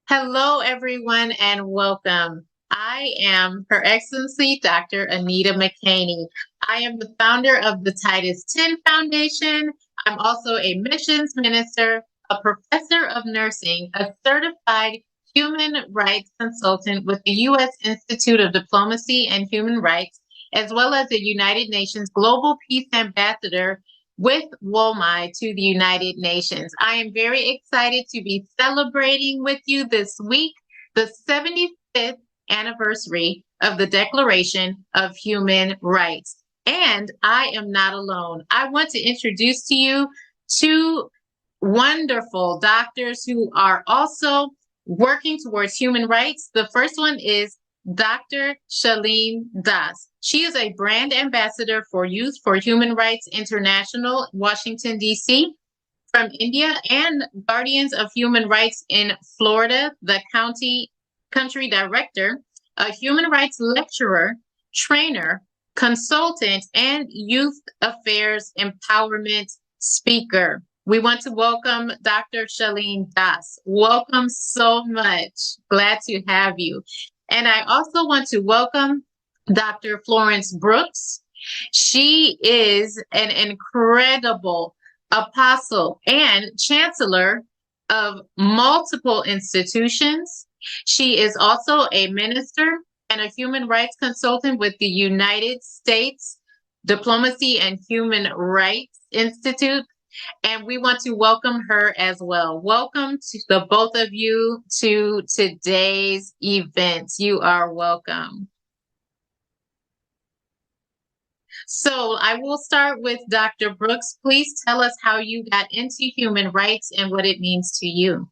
Hello, everyone, and welcome. I am Her Excellency Dr. Anita Mckaney. I am the founder of the Titus 10 Foundation. I'm also a missions minister, a professor of nursing, a certified human rights consultant with the U.S. Institute of Diplomacy and Human Rights, as well as a United Nations Global Peace Ambassador with WOMI to the United Nations. I am very excited to be celebrating with you this week the 75th anniversary of the Declaration of Human Rights. And I am not alone. I want to introduce to you two wonderful doctors who are also working towards human rights. The first one is Dr. Shaleen Das. She is a brand ambassador for Youth for Human Rights International, Washington, D.C., from India, and Guardians of Human Rights in Florida, the country director, a human rights lecturer, trainer, consultant, and youth affairs empowerment speaker. We want to welcome Dr. Shaleen Das. Welcome so much. Glad to have you. And I also want to welcome Dr. Florence Brooks. She is an incredible apostle and chancellor of multiple institutions. She is also a minister and a human rights consultant with the United States Diplomacy and Human Rights Institute. And we want to welcome her as well. Welcome to the both of you to today's event. You are welcome. So I will start with Dr. Brooks. Please tell us how you got into human rights and what it means to you.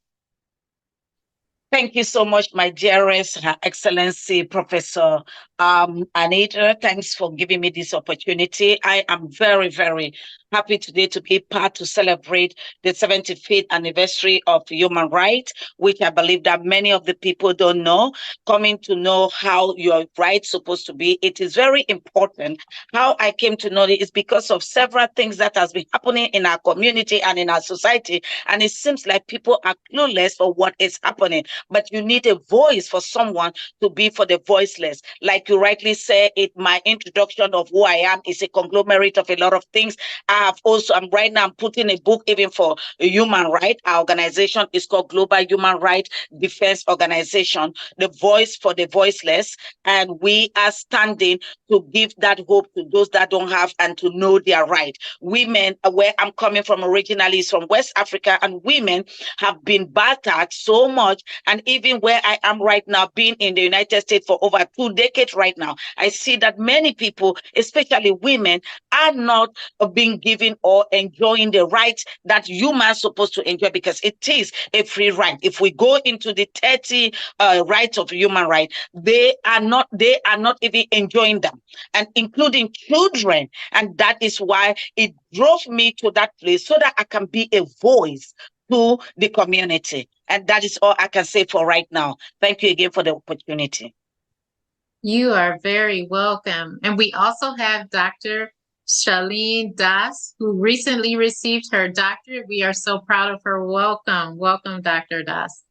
Thank you so much, my dearest Her Excellency Professor Anita. Thanks for giving me this opportunity. I am very, very happy today to be part to celebrate the 75th anniversary of human rights, which I believe that many of the people don't know. Coming to know how your rights supposed to be, it is very important. How I came to know it is because of several things that has been happening in our community and in our society, and it seems like people are clueless for what is happening. But you need a voice for someone to be for the voiceless. Like you rightly say, my introduction of who I am is a conglomerate of a lot of things. I'm right now, I'm putting a book even for human rights. Our organization is called Global Human Rights Defense Organization, the voice for the voiceless. And we are standing to give that hope to those that don't have and to know their right. Women, where I'm coming from originally is from West Africa, and women have been battered so much. And even where I am right now, being in the United States for over 2 decades right now, I see that many people, especially women, are not being given or enjoying the rights that humans are supposed to enjoy, because it is a free right. If we go into the 30 rights of human rights, they are not even enjoying them, and including children. And that is why it drove me to that place, so that I can be a voice to the community. And that is all I can say for right now. Thank you again for the opportunity. You are very welcome. And we also have Dr. Shaleen Das, who recently received her doctorate. We are so proud of her. Welcome. Welcome, Dr. Das.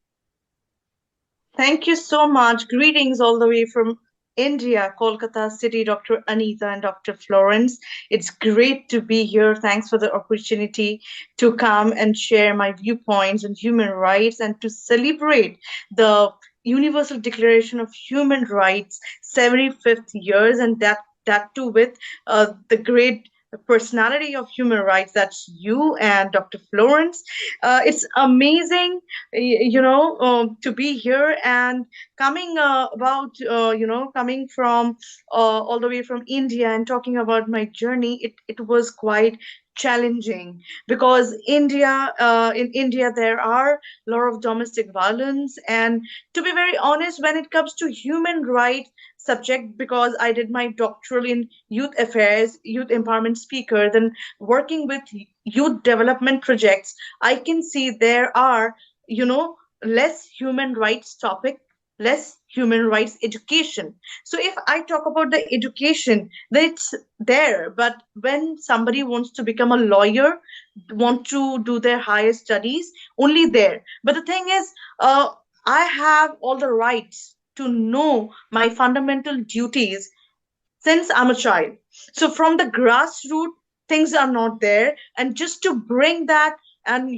Thank you so much. Greetings all the way from India, Kolkata city, Dr. Anita and Dr. Florence. It's great to be here. Thanks for the opportunity to come and share my viewpoints on human rights and to celebrate the Universal Declaration of Human Rights 75th years, and that too with the great personality of human rights, that's you and Dr. Florence. It's amazing, to be here and coming coming from all the way from India and talking about my journey. It was quite challenging because in India there are a lot of domestic violence, and to be very honest, when it comes to human rights subject, because I did my doctoral in youth affairs, youth empowerment speaker, then working with youth development projects, I can see there are, less human rights topic, less human rights education. So if I talk about the education, then it's there. But when somebody wants to become a lawyer, want to do their higher studies, only there. But the thing is, I have all the rights to know my fundamental duties since I'm a child. So from the grassroots, things are not there. And just to bring that and,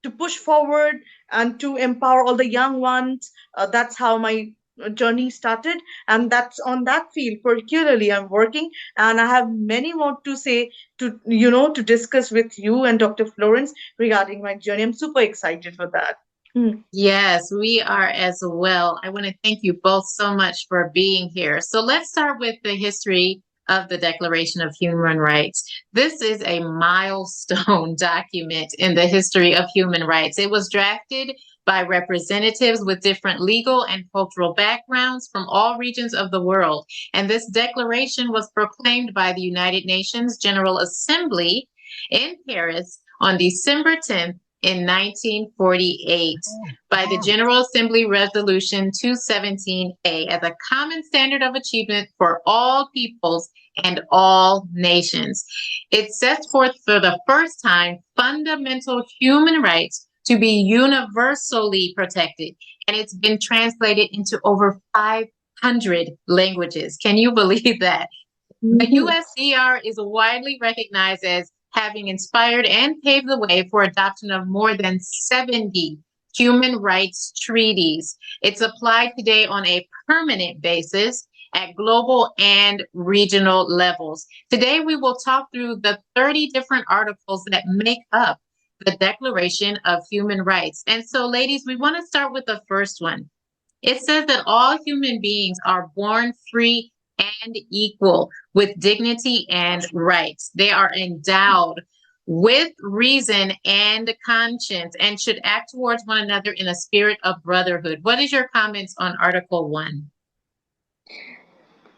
to push forward and to empower all the young ones, that's how my journey started. And that's on that field, particularly, I'm working. And I have many more to say to discuss with you and Dr. Florence regarding my journey. I'm super excited for that. Hmm. Yes, we are as well. I want to thank you both so much for being here. So let's start with the history of the Declaration of Human Rights. This is a milestone document in the history of human rights. It was drafted by representatives with different legal and cultural backgrounds from all regions of the world. And this declaration was proclaimed by the United Nations General Assembly in Paris on December 10th, in 1948 by the General Assembly Resolution 217A as a common standard of achievement for all peoples and all nations. It sets forth for the first time fundamental human rights to be universally protected, and it's been translated into over 500 languages. Can you believe that? The USDR is widely recognized as having inspired and paved the way for adoption of more than 70 human rights treaties. It's applied today on a permanent basis at global and regional levels. Today, we will talk through the 30 different articles that make up the Declaration of Human Rights. And so, ladies, we want to start with the first one. It says that all human beings are born free and equal with dignity and rights. They are endowed with reason and conscience and should act towards one another in a spirit of brotherhood. What is your comments on Article 1?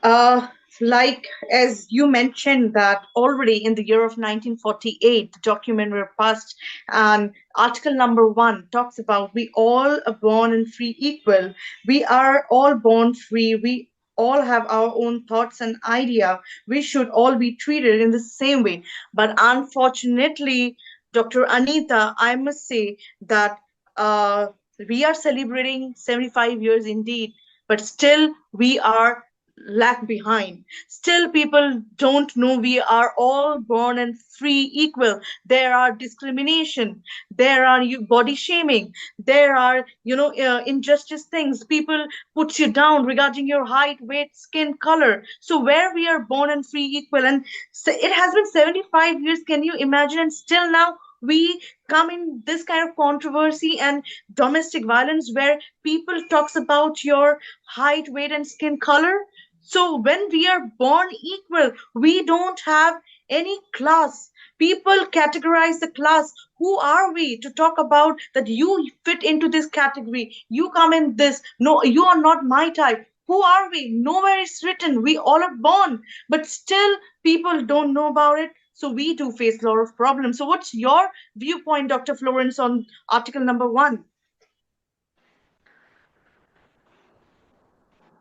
Uh, like as you mentioned that already in the year of 1948, the document were passed, and Article number 1 talks about we all are born and free equal. We are all born free. We all have our own thoughts and idea. We should all be treated in the same way. But unfortunately, Dr. Anita, I must say that uh, we are celebrating 75 years indeed, but still we are lag behind. Still, people don't know we are all born and free equal. There are discrimination. There are body shaming. There are, injustice things. People put you down regarding your height, weight, skin color. So where we are born and free equal, and so it has been 75 years. Can you imagine? And still now we come in this kind of controversy and domestic violence where people talks about your height, weight, and skin color. So when we are born equal, we don't have any class. People categorize the class. Who are we to talk about that you fit into this category? You come in this. No, you are not my type. Who are we? Nowhere is written. We all are born, but still people don't know about it. So we do face a lot of problems. So what's your viewpoint, Dr. Florence, on article number 1?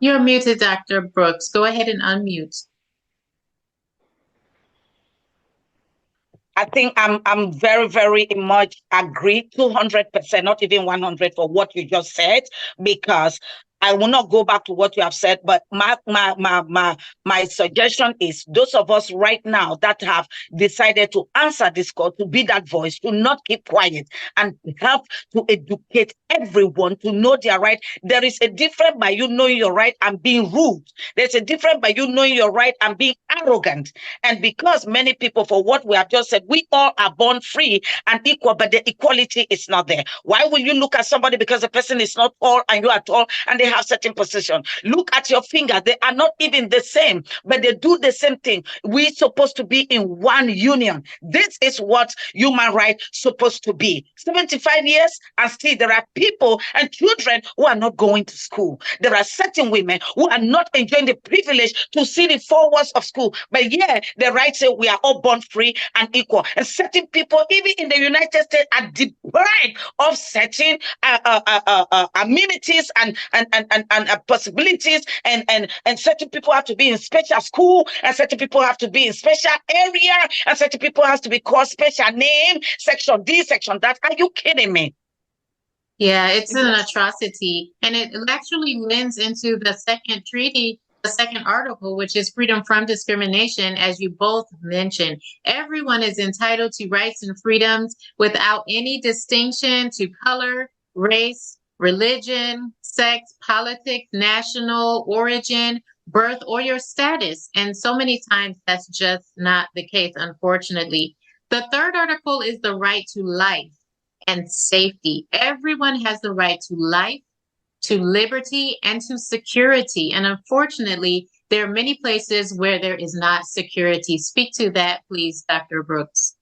You're muted, Dr. Brooks. Go ahead and unmute. I think I'm very, very much agree 200%, not even 100 for what you just said, because I will not go back to what you have said, but my suggestion is those of us right now that have decided to answer this call, to be that voice, to not keep quiet and help to educate everyone to know their right. There is a difference by you knowing your right and being rude. There's a difference by you knowing your right and being arrogant. And because many people, for what we have just said, we all are born free and equal, but the equality is not there. Why will you look at somebody because the person is not tall and you are tall and they have certain position? Look at your finger. They are not even the same, but they do the same thing. We're supposed to be in one union. This is what human rights supposed to be. 75 years and still there are people and children who are not going to school. There are certain women who are not enjoying the privilege to see the 4 walls of school. But yeah, the right say we are all born free and equal. And certain people, even in the United States, are deprived of certain amenities and possibilities. And certain people have to be in special school, and certain people have to be in special area, and certain people have to be called special name, section this, section that. Are you kidding me? Yeah, it's an Exactly. atrocity. And it actually lends into the second treaty, the second article, which is freedom from discrimination, as you both mentioned. Everyone is entitled to rights and freedoms without any distinction to color, race, religion, sex, politics, national origin, birth, or your status. And so many times that's just not the case, unfortunately. The third article is the right to life and safety. Everyone has the right to life, to liberty, and to security. And unfortunately, there are many places where there is not security. Speak to that, please, Dr. Brooks.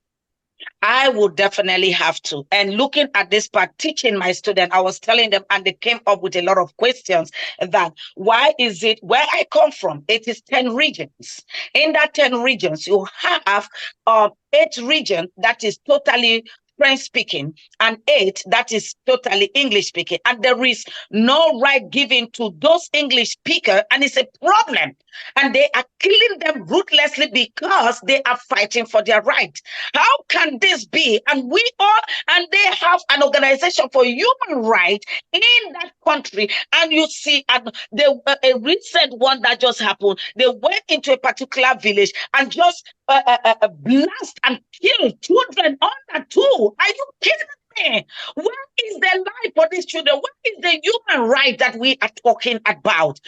I would definitely have to. And looking at this part, teaching my student, I was telling them, and they came up with a lot of questions that why is it where I come from? It is 10 regions. In that 10 regions, you have 8 regions that is totally French speaking and 8 that is totally English speaking. And there is no right given to those English speakers, and it's a problem. And they are killing them ruthlessly because they are fighting for their right. How can this be? And we all, and they have an organization for human rights in that country. And you see, a recent one that just happened, they went into a particular village and just blast and kill children under 2. Are you kidding me? Where is the life for these children? Where is the human right that we are talking about?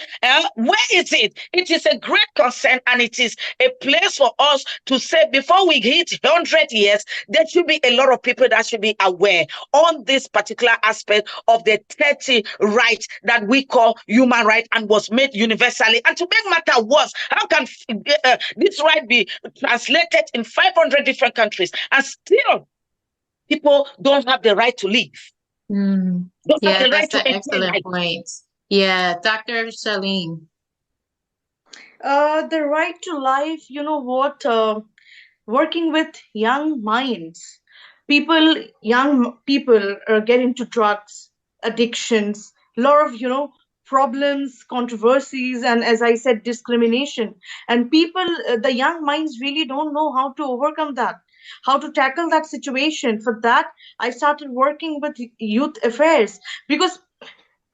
Where is it? It is a great concern, and it is a place for us to say before we hit 100 years, there should be a lot of people that should be aware on this particular aspect of the 30 rights that we call human right and was made universally. And to make matter worse, how can this right be translated in 500 different countries and still people don't have the right to live? Don't have Yeah, the right that's to an enjoy excellent life. point. Yeah, Dr. Shaleen. The right to life, you know what? Working with young minds. Young people get into drugs, addictions, a lot of, problems, controversies, and as I said, discrimination. And the young minds really don't know how to overcome that, how to tackle that situation. For that, I started working with youth affairs because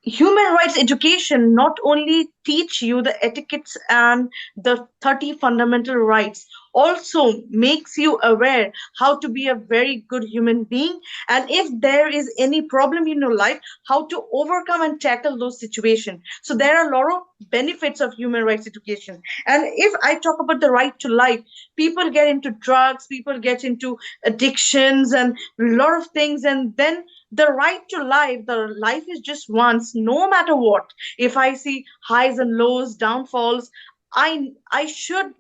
human rights education not only teach you the etiquettes and the 30 fundamental rights, also makes you aware how to be a very good human being, and if there is any problem in your life, how to overcome and tackle those situations. So there are a lot of benefits of human rights education. And if I talk about the right to life, people get into drugs, people get into addictions and a lot of things, and then the right to life, the life is just once, no matter what. If I see highs and lows, downfalls, I should,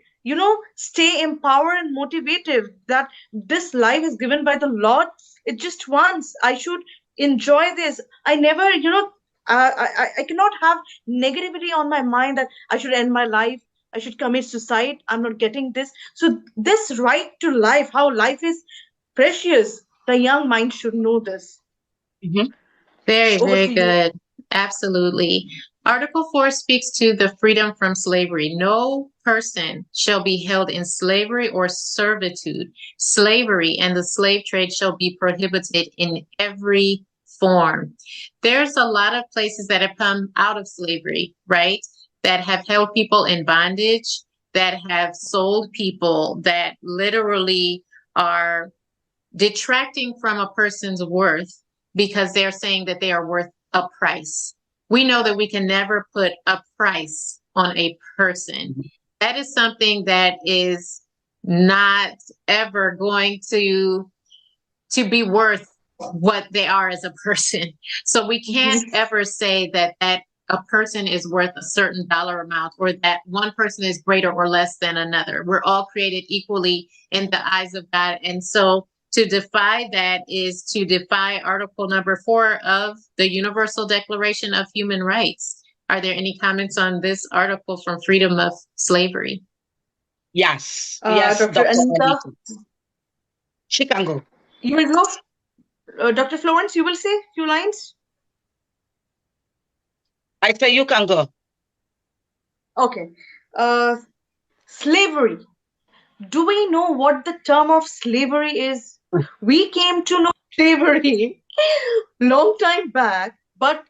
stay empowered and motivated that this life is given by the Lord. It's just once. I should enjoy this. I never, I cannot have negativity on my mind that I should end my life, I should commit suicide, I'm not getting this. So this right to life, how life is precious, the young mind should know this. Mhm. Very, Over very to you. good. Absolutely. Article 4 speaks to the freedom from slavery. No person shall be held in slavery or servitude. Slavery and the slave trade shall be prohibited in every form. There's a lot of places that have come out of slavery, right? That have held people in bondage, that have sold people, that literally are detracting from a person's worth because they're saying that they are worth a price. We know that we can never put a price on a person. That is something that is not ever going to be worth what they are as a person. So we can't Mhm. ever say that a person is worth a certain dollar amount or that one person is greater or less than another. We're all created equally in the eyes of God. And so to defy that is to defy Article number 4 of the Universal Declaration of Human Rights. Are there any comments on this article from Freedom of Slavery? Yes, yes, Dr. Dr. Anita, Anita. She can go. you will go. Dr. Florence, you will say a few lines? I say you can go. Okay. Uh, Slavery. Do we know what the term of slavery is? We came to know slavery long time back. But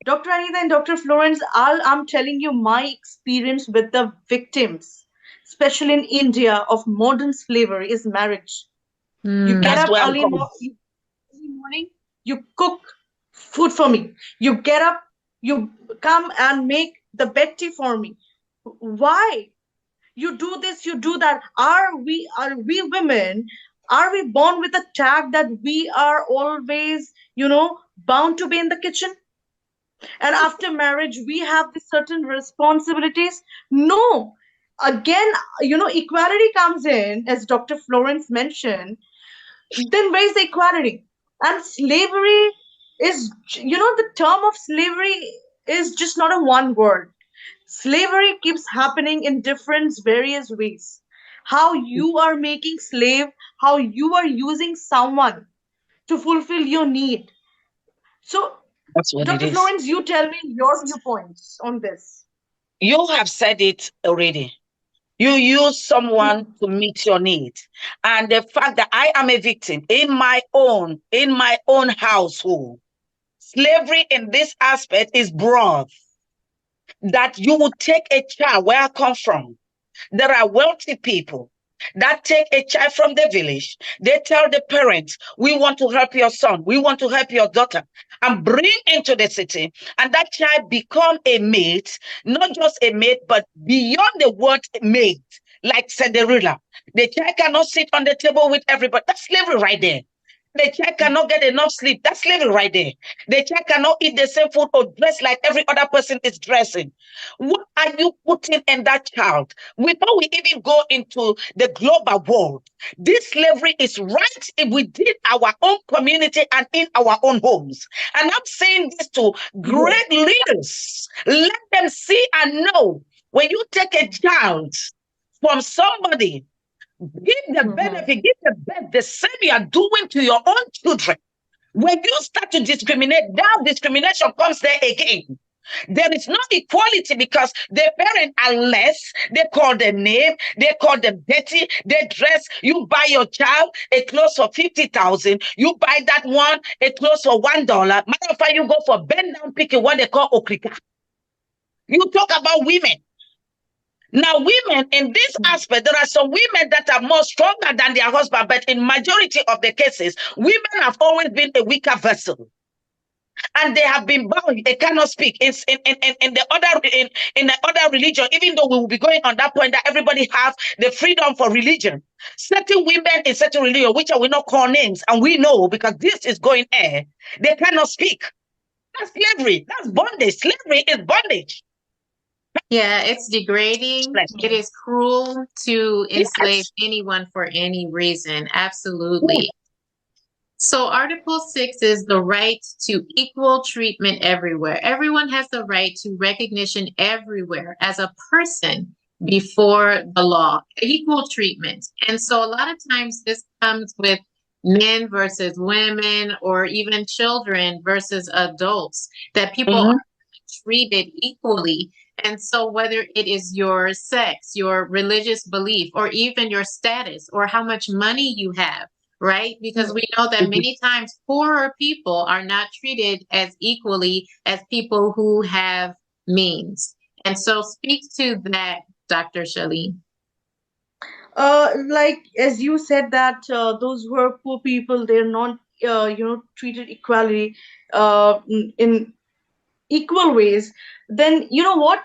Dr. Anita and Dr. Florence, I'm telling you my experience with the victims, especially in India, of modern slavery is marriage. You get Mm, That's up where I'm early, coming. early morning, you cook food for me. You get up, you come and make the bed tea for me. Why? You do this, you do that. Are we women? Are we born with a tag that we are always, bound to be in the kitchen? And after marriage, we have the certain responsibilities? No. Again, equality comes in, as Dr. Florence mentioned. Then where is the equality? And slavery is, the term of slavery is just not a one word. Slavery keeps happening in different various ways. How you are making slave, how you are using someone to fulfill your need. So, That's what it Dr. is. Florence, you tell me your viewpoints on this. You have said it already. You use someone to meet your need. And the fact that I am a victim in my own household, slavery in this aspect is broad. That you would take a child where I come from. There are wealthy people that take a child from the village. They tell the parents, we want to help your son, we want to help your daughter, and bring into the city. And that child become a mate, not just a mate, but beyond the word mate, like Cinderella. The child cannot sit on the table with everybody. That's slavery right there. The child cannot get enough sleep. That's slavery right there. The child cannot eat the same food or dress like every other person is dressing. What are you putting in that child? Before we even go into the global world, this slavery is right within our own community and in our own homes. And I'm saying this to Yes. great leaders. Let them see and know when you take a child from somebody, give the Mhm. benefit, give the best, the same you are doing to your own children. When you start to discriminate, that discrimination comes there again. There is no equality because the parents are less. They call them name. They call them dirty. They dress. You buy your child a clothes for 50,000. You buy that one a clothes for $1. Matter of fact, you go for bend down picking what they call okrika. You talk about women. Now, women in this aspect, there are some women that are more stronger than their husband, but in majority of the cases, women have always been a weaker vessel. And they have been bound. They cannot speak. It's in the other religion, even though we will be going on that point that everybody have the freedom for religion. Certain women in certain religion, which I will not call names, and we know because this is going air, they cannot speak. That's slavery. That's bondage. Slavery is bondage. yeah, it's degrading. Yes. It is cruel to enslave Yes. anyone for any reason. Absolutely. So, Article 6 is the right to equal treatment everywhere. Everyone has the right to recognition everywhere as a person before the law, equal treatment. And so, a lot of times, this comes with men versus women, or even children versus adults, that people Mhm. are treated equally. And so, whether it is your sex, your religious belief, or even your status, or how much money you have, right? Because we know that Mhm. many times poorer people are not treated as equally as people who have means. And so, speak to that, Dr. Shaleen. Like as you said that those who are poor people, they're not, treated equally, in equal ways. Then you know what?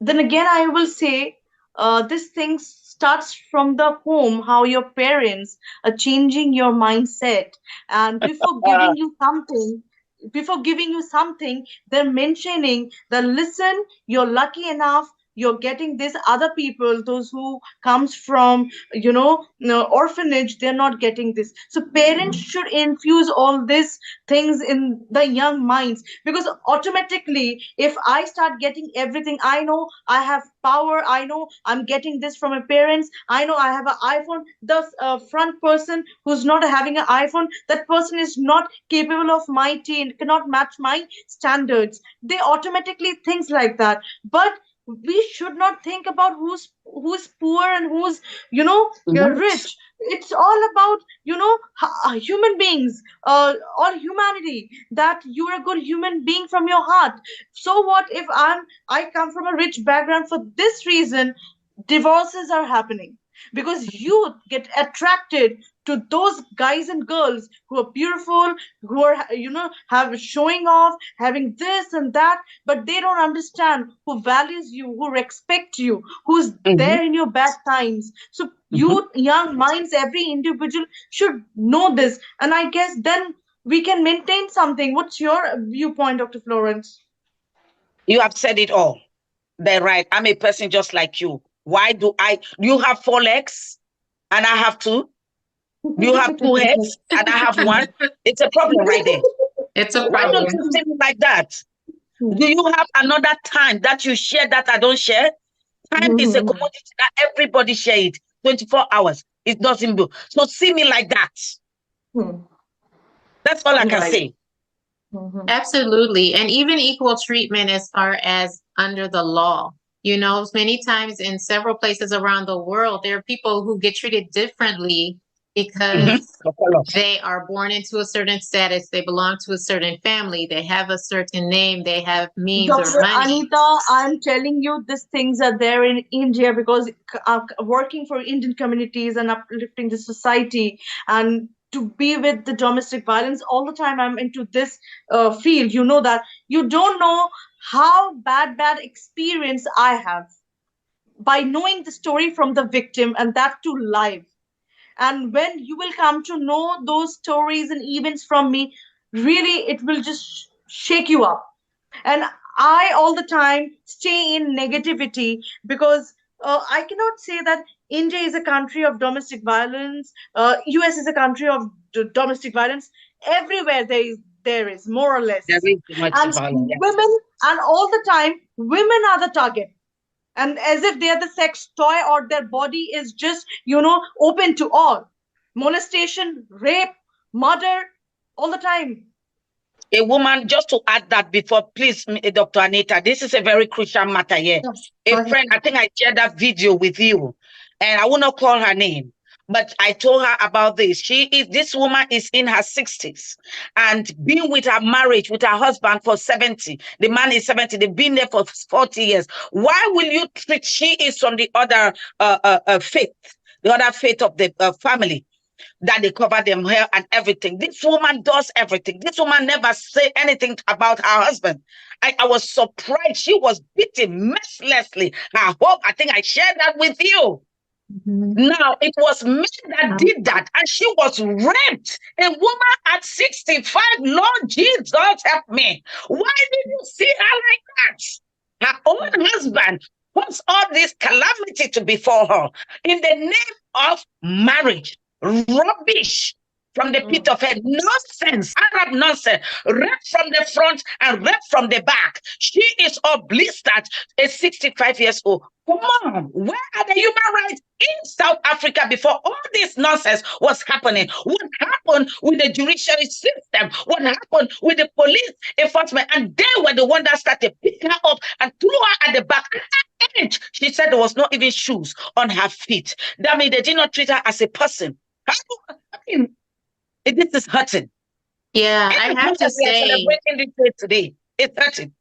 Then again I will say, this thing starts from the home, how your parents are changing your mindset. And Uh, before giving you something, they're mentioning that, listen, you're lucky enough, you're getting this. Other people, those who comes from, no, orphanage, they're not getting this. So parents should infuse all these things in the young minds, because automatically, if I start getting everything, I know I have power, I know I'm getting this from my parents, I know I have an iPhone. The front person who's not having an iPhone, that person is not capable of my teen, cannot match my standards. They automatically things like that. But we should not think about who's poor and who's, right. rich. it's all about, human beings, or humanity, that you're a good human being from your heart. So what if I come from a rich background? For this reason, divorces are happening, because youth get attracted to those guys and girls who are beautiful, who are, have showing off, having this and that, but they don't understand who values you, who respect you, who's Mhm, there in your bad times. So mhm. youth, young minds, every individual should know this, and I guess then we can maintain something. What's your viewpoint, Dr. Florence? You have said it all. They're right. I'm a person just like you. Why do you have four legs and I have two? Do you have two heads and I have one? It's a problem right there. It's a Why don't problem. you see me like that? Do you have another time that you share that I don't share? Time is a commodity that everybody share it 24 hours. It doesn't do. So see me like that. That's all I can Right. say. Absolutely. And even equal treatment as far as under the law. You know, many times in several places around the world, there are people who get treated differently Mhm. because Of course. they are born into a certain status, they belong to a certain family, they have a certain name, they have means or Dr. money. Anita, I'm telling you, these things are there in India, because working for Indian communities and uplifting the society, and to be with the domestic violence all the time, I'm into this field. You know that you don't know how bad experience I have by knowing the story from the victim, and that too live. And when you will come to know those stories and events from me, really, it will just shake you up. And I all the time stay in negativity, because I cannot say that India is a country of domestic violence, US is a country of domestic violence. Everywhere there is more or There less. is too much And violence. Yes. women, and all the time women are the target, and as if they are the sex toy, or their body is just, open to all. Molestation, rape, murder, all the time. A woman, just to add that before, please, Dr. Anita, this is a very crucial matter here. Yes, A go ahead. friend, I think I shared that video with you, and I will not call her name, but I told her about this. This woman is in her 60s and been with her marriage with her husband for 70. The man is 70. They've been there for 40 years. Why will you treat, she is from the other faith, the other faith of the family, that they cover them hair and everything. This woman does everything. This woman never say anything about her husband. I was surprised. She was beaten mercilessly. I think I shared that with you. Mhm. Now, it was me that did that, and she was raped. A woman at 65. Lord Jesus, help me. Why did you see her like that? Her own husband puts all this calamity to before her in the name of marriage. Rubbish from the pit of hell. Nonsense, Arab nonsense. Rape from the front and rape from the back. She is all blistered, a 65 years old. Come on, where are the human rights in South Africa before all this nonsense was happening? What happened with the judiciary system? What happened with the police enforcement? And they were the one that started picking her up and threw her at the back. She said there was not even shoes on her feet. That means they did not treat her as a person. I mean, this is hurting. Yeah, And I as have much to as we are say, celebrating this day today, it's hurting.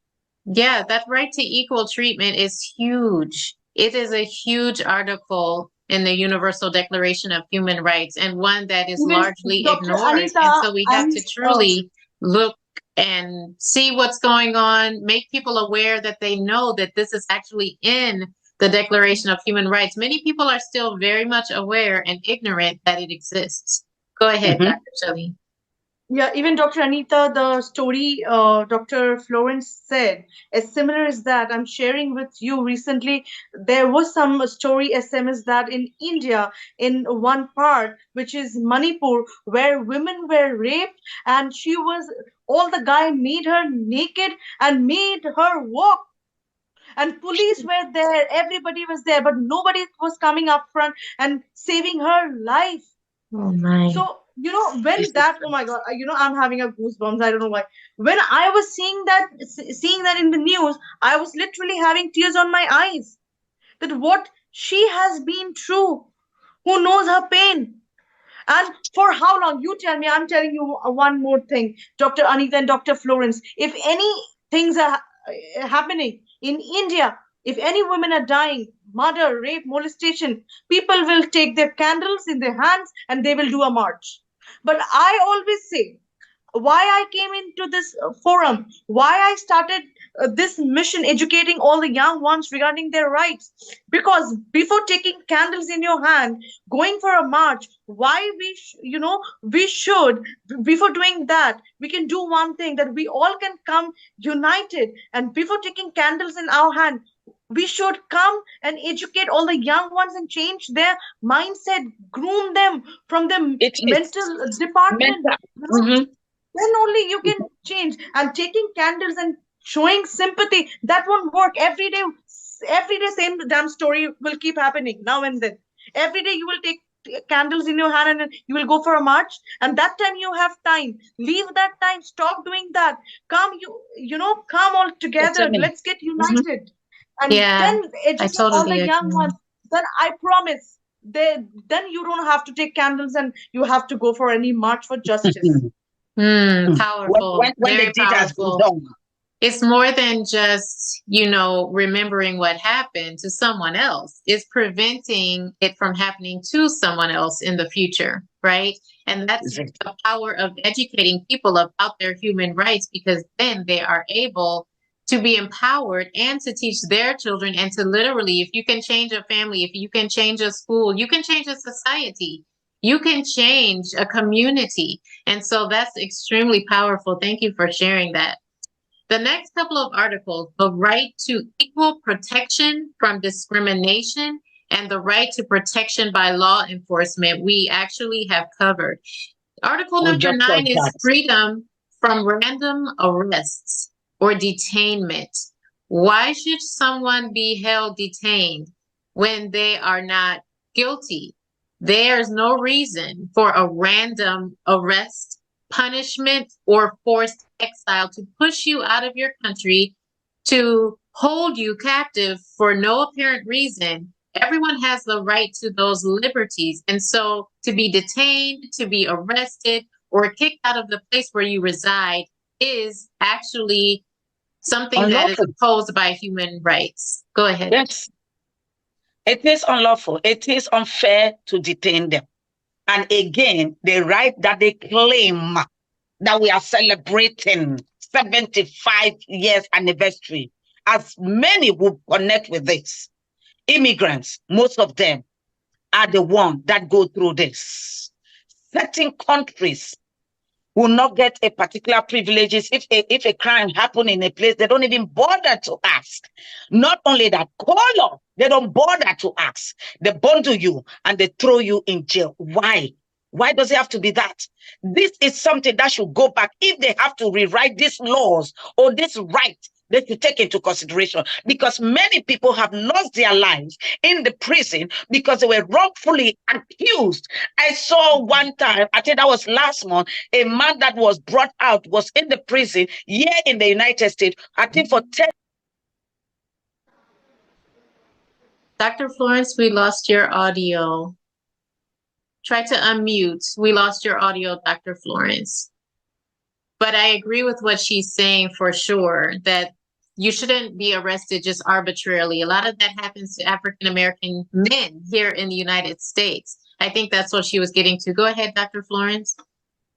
yeah, that right to equal treatment is huge. It is a huge article in the Universal Declaration of Human Rights, and one that is Even largely Dr. ignored. And Anita, so we have I'm to truly look and see what's going on, make people aware that they know that this is actually in the Declaration of Human Rights. Many people are still very much aware and ignorant that it exists. Go ahead, Mhm. Dr. Shaleen. Yeah, even Dr. Anita, the story Dr. Florence said is similar as that. I'm sharing with you recently. There was some story SMS that in India, in one part, which is Manipur, where women were raped, and all the guy made her naked and made her walk. And police were there, everybody was there, but nobody was coming up front and saving her life. Oh my. So, when that, oh my God, I'm having a goosebumps. I don't know why. When I was seeing that in the news, I was literally having tears on my eyes. That what she has been through, who knows her pain? And for how long? You tell me. I'm telling you one more thing, Dr. Anita and Dr. Florence. If any things are happening in India, if any women are dying, murder, rape, molestation, people will take their candles in their hands and they will do a march. But I always say, why I came into this forum, why I started this mission educating all the young ones regarding their rights. Because before taking candles in your hand, going for a march, why we should, before doing that, we can do one thing, that we all can come united. And before taking candles in our hand, we should come and educate all the young ones and change their mindset, groom them from the It is mental department. mental. You know, Mhm. then only you can change. And taking candles and showing sympathy, that won't work. Every day same damn story will keep happening now and then. Every day you will take candles in your hand and then you will go for a march, and that time you have time, leave that time, stop doing that, come, come all together, Determined. let's get Mhm. united, and Yeah, then I educate all the totally young agree. ones. Then I promise, then you don't have to take candles and you have to go for any march for justice. Powerful, When the very deed has been powerful. done. It's more than just, remembering what happened to someone else. It's preventing it from happening to someone else in the future, right? And that's Is it? the power of educating people about their human rights, because then they are able to be empowered and to teach their children, and to literally, if you can change a family, if you can change a school, you can change a society. You can change a community. And so that's extremely powerful. Thank you for sharing that. The next couple of articles, the right to equal protection from discrimination and the right to protection by law enforcement, we actually have covered. Article We number just got 9 is that. freedom from random arrests or detainment. Why should someone be held detained when they are not guilty? There's no reason for a random arrest, punishment, or forced exile to push you out of your country, to hold you captive for no apparent reason. Everyone has the right to those liberties. And so to be detained, to be arrested, or kicked out of the place where you reside is actually something that is Unlawful. opposed by human rights. Go ahead. Yes. It is unlawful. It is unfair to detain them. And again, the right that they claim that we are celebrating 75 years anniversary, as many will connect with this. Immigrants, most of them are the ones that go through this. Certain countries will not get a particular privileges. If a crime happened in a place, they don't even bother to ask. Not only that, color, they don't bother to ask. They bundle you and they throw you in jail. Why? Why does it have to be that? This is something that should go back. If they have to rewrite these laws or this right, they should take into consideration, because many people have lost their lives in the prison because they were wrongfully accused. I saw one time, I think that was last month, a man that was brought out was in the prison here in the United States, I think for 10. Dr. Florence, we lost your audio. Try to unmute. We lost your audio, Dr. Florence. But I agree with what she's saying for sure, that you shouldn't be arrested just arbitrarily. A lot of that happens to African American men here in the United States. I think that's what she was getting to. Go ahead, Dr. Florence.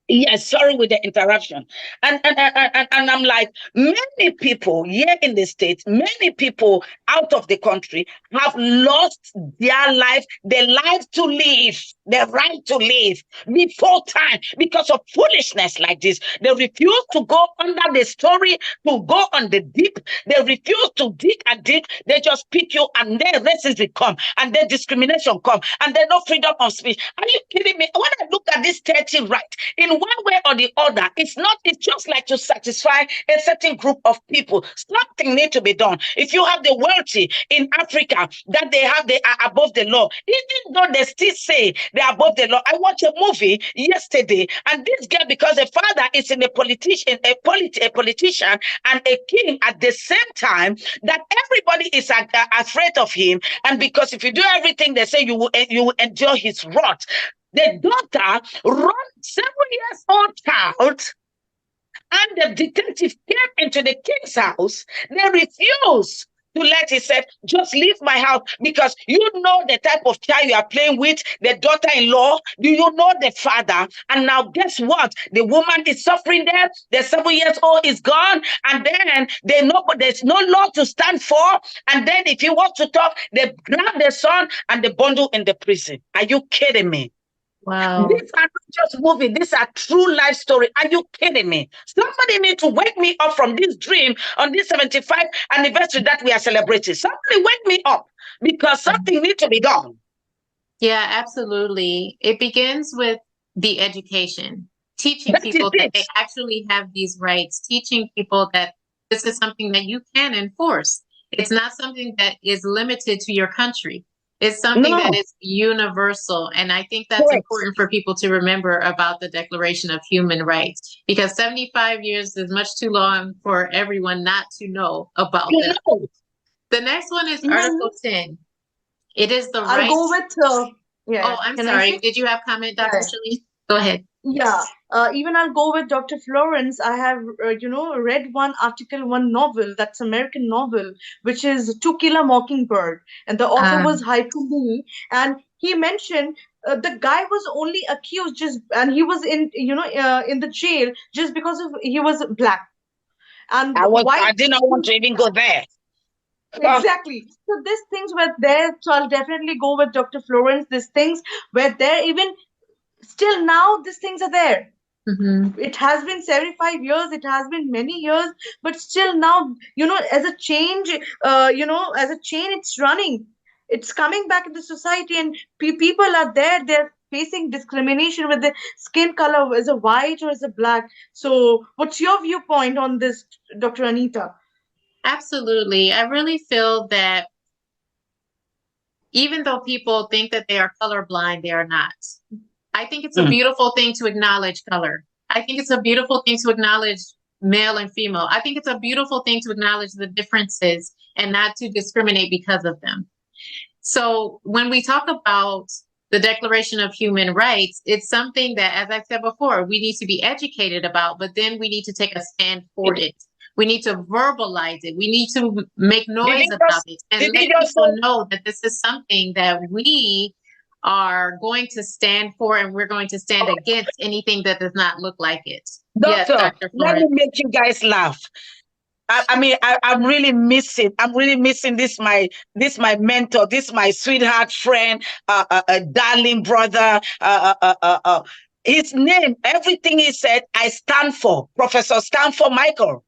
Yes, sorry with the interruption. And I'm like, many people here in the States, many people out of the country have lost their life, the life to live, the right to live before time because of foolishness like this. They refuse to go under the story, to go on the deep. They refuse to dig and dig. They just pick you, and then racism come, and then discrimination come, and then no freedom of speech. Are you kidding me? When I look at this 30 right, in one way or the other, it's just like to satisfy a certain group of people. Something needs to be done. If you have the wealthy in Africa that they are above the law, even though they still say they're above the law. I watched a movie yesterday, and this girl, because the father is a politician and a king at the same time, that everybody is afraid of him. And because if you do everything they say, you will endure his wrath. The daughter run 7 years old child, and the detective came into the king's house. They refused to let. He said, just leave my house, because you know the type of child you are playing with, the daughter-in-law. Do you know the father? And now guess what? The woman is suffering there. The 7 years old is gone. And then they know, but there's no law to stand for. And then if he wants to talk, they grab the son and they bundle in the prison. Are you kidding me? Wow. These are not just movies. These are true life story. Are you kidding me? Somebody need to wake me up from this dream on this 75th anniversary that we are celebrating. Somebody wake me up, because something needs to be done. Yeah, absolutely. It begins with the education, teaching That is people that they it. actually have these rights, teaching people that this is something that you can enforce. It's not something that is limited to your country. It's something that No, is universal. And I think that's correct. important for people to remember about the Declaration of Human Rights, because 75 years is much too long for everyone not to know about You them. know, The next one is Even Article 10. It is the I'll right. go with, Oh, yeah, I'm can I sorry. say? Did you have comment, Yeah. Dr. Shaleen? Go ahead. Yeah, even I'll go with Dr. Florence. I have, read one article, one novel, that's American novel, which is To Kill a Mockingbird, and the author was Haiku Lee, and he mentioned the guy was only accused and he was in the jail just because of he was black and I white. did not want to even go there. Exactly. So these things were there. So I'll definitely go with Dr. Florence. These things were there even still now. These things are there. Mm-hmm. It has been 75 years, it has been many years, but still now, as a change, as a chain, it's running, it's coming back into society, and people are there, they're facing discrimination with the skin color, as a white or as a black. So what's your viewpoint on this, Dr. Anita? Absolutely. I really feel that even though people think that they are colorblind, they are not. I think it's a Mm. beautiful thing to acknowledge color. I think it's a beautiful thing to acknowledge male and female. I think it's a beautiful thing to acknowledge the differences and not to discriminate because of them. So when we talk about the Declaration of Human Rights, it's something that, as I said before, we need to be educated about, but then we need to take a stand for it. We need to verbalize it. We need to make Did noise you about just it and did let you just people say know that this is something that we are going to stand for, and we're going to stand against anything that does not look like it. Yes, doctor, Dr. let me Florence. make you guys laugh. I'm really missing. I'm really missing this my mentor, this my sweetheart friend, darling brother. His name, everything he said, I stand for. Professor Stanford Michael,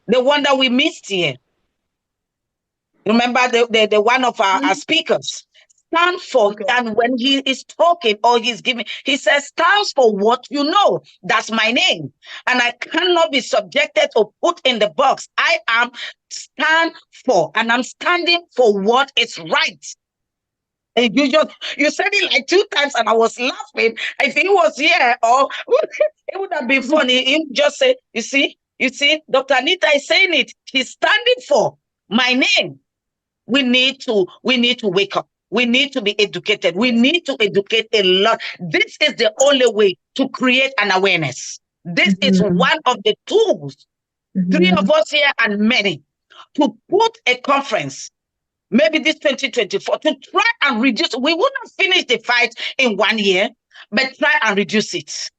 the one that we missed here. Remember the one of our speakers. Stand for, Okay. and when he is talking or he's giving, he says, stands for what you know. That's my name. And I cannot be subjected or put in the box. I am stand for, and I'm standing for what is right. And you said it like 2 times, and I was laughing. If he was here, or it would have been funny. He would just say, you see, Dr. Anita is saying it. She's standing for my name. We need to wake up. We need to be educated. We need to educate a lot. This is the only way to create an awareness. This is one of the tools, 3 of us here and many, to put a conference, maybe this 2024, to try and reduce. We will not finish the fight in 1 year, but try and reduce it.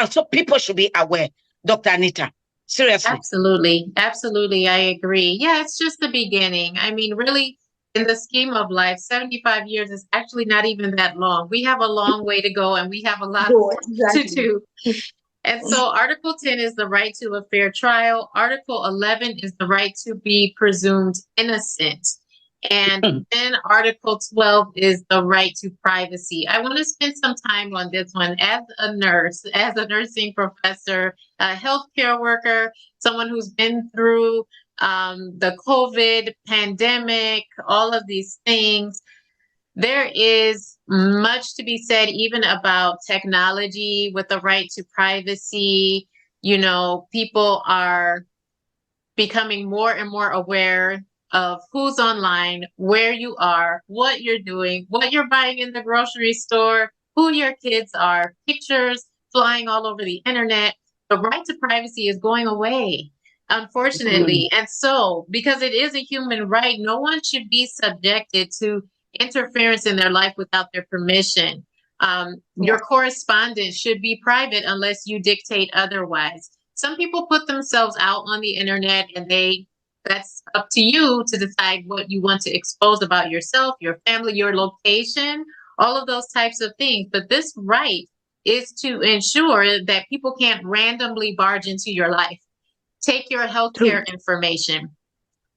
So people should be aware, Dr. Anita. Seriously. Absolutely. Absolutely. I agree. Yeah, it's just the beginning. I mean, really, in the scheme of life, 75 years is actually not even that long. We have a long way to go, and we have a lot Go, more to exactly. do. And so Article 10 is the right to a fair trial. Article 11 is the right to be presumed innocent. And then Article 12 is the right to privacy. I want to spend some time on this one as a nurse, as a nursing professor, a healthcare worker, someone who's been through the COVID pandemic, all of these things. There is much to be said even about technology with the right to privacy. You know, people are becoming more and more aware of who's online, where you are, what you're doing, what you're buying in the grocery store, who your kids are, pictures flying all over the internet. The right to privacy is going away, unfortunately. And so, because it is a human right, no one should be subjected to interference in their life without their permission. Your correspondence should be private unless you dictate otherwise. Some people put themselves out on the internet, and that's up to you to decide what you want to expose about yourself, your family, your location, all of those types of things. But this right is to ensure that people can't randomly barge into your life, take your True. healthcare information,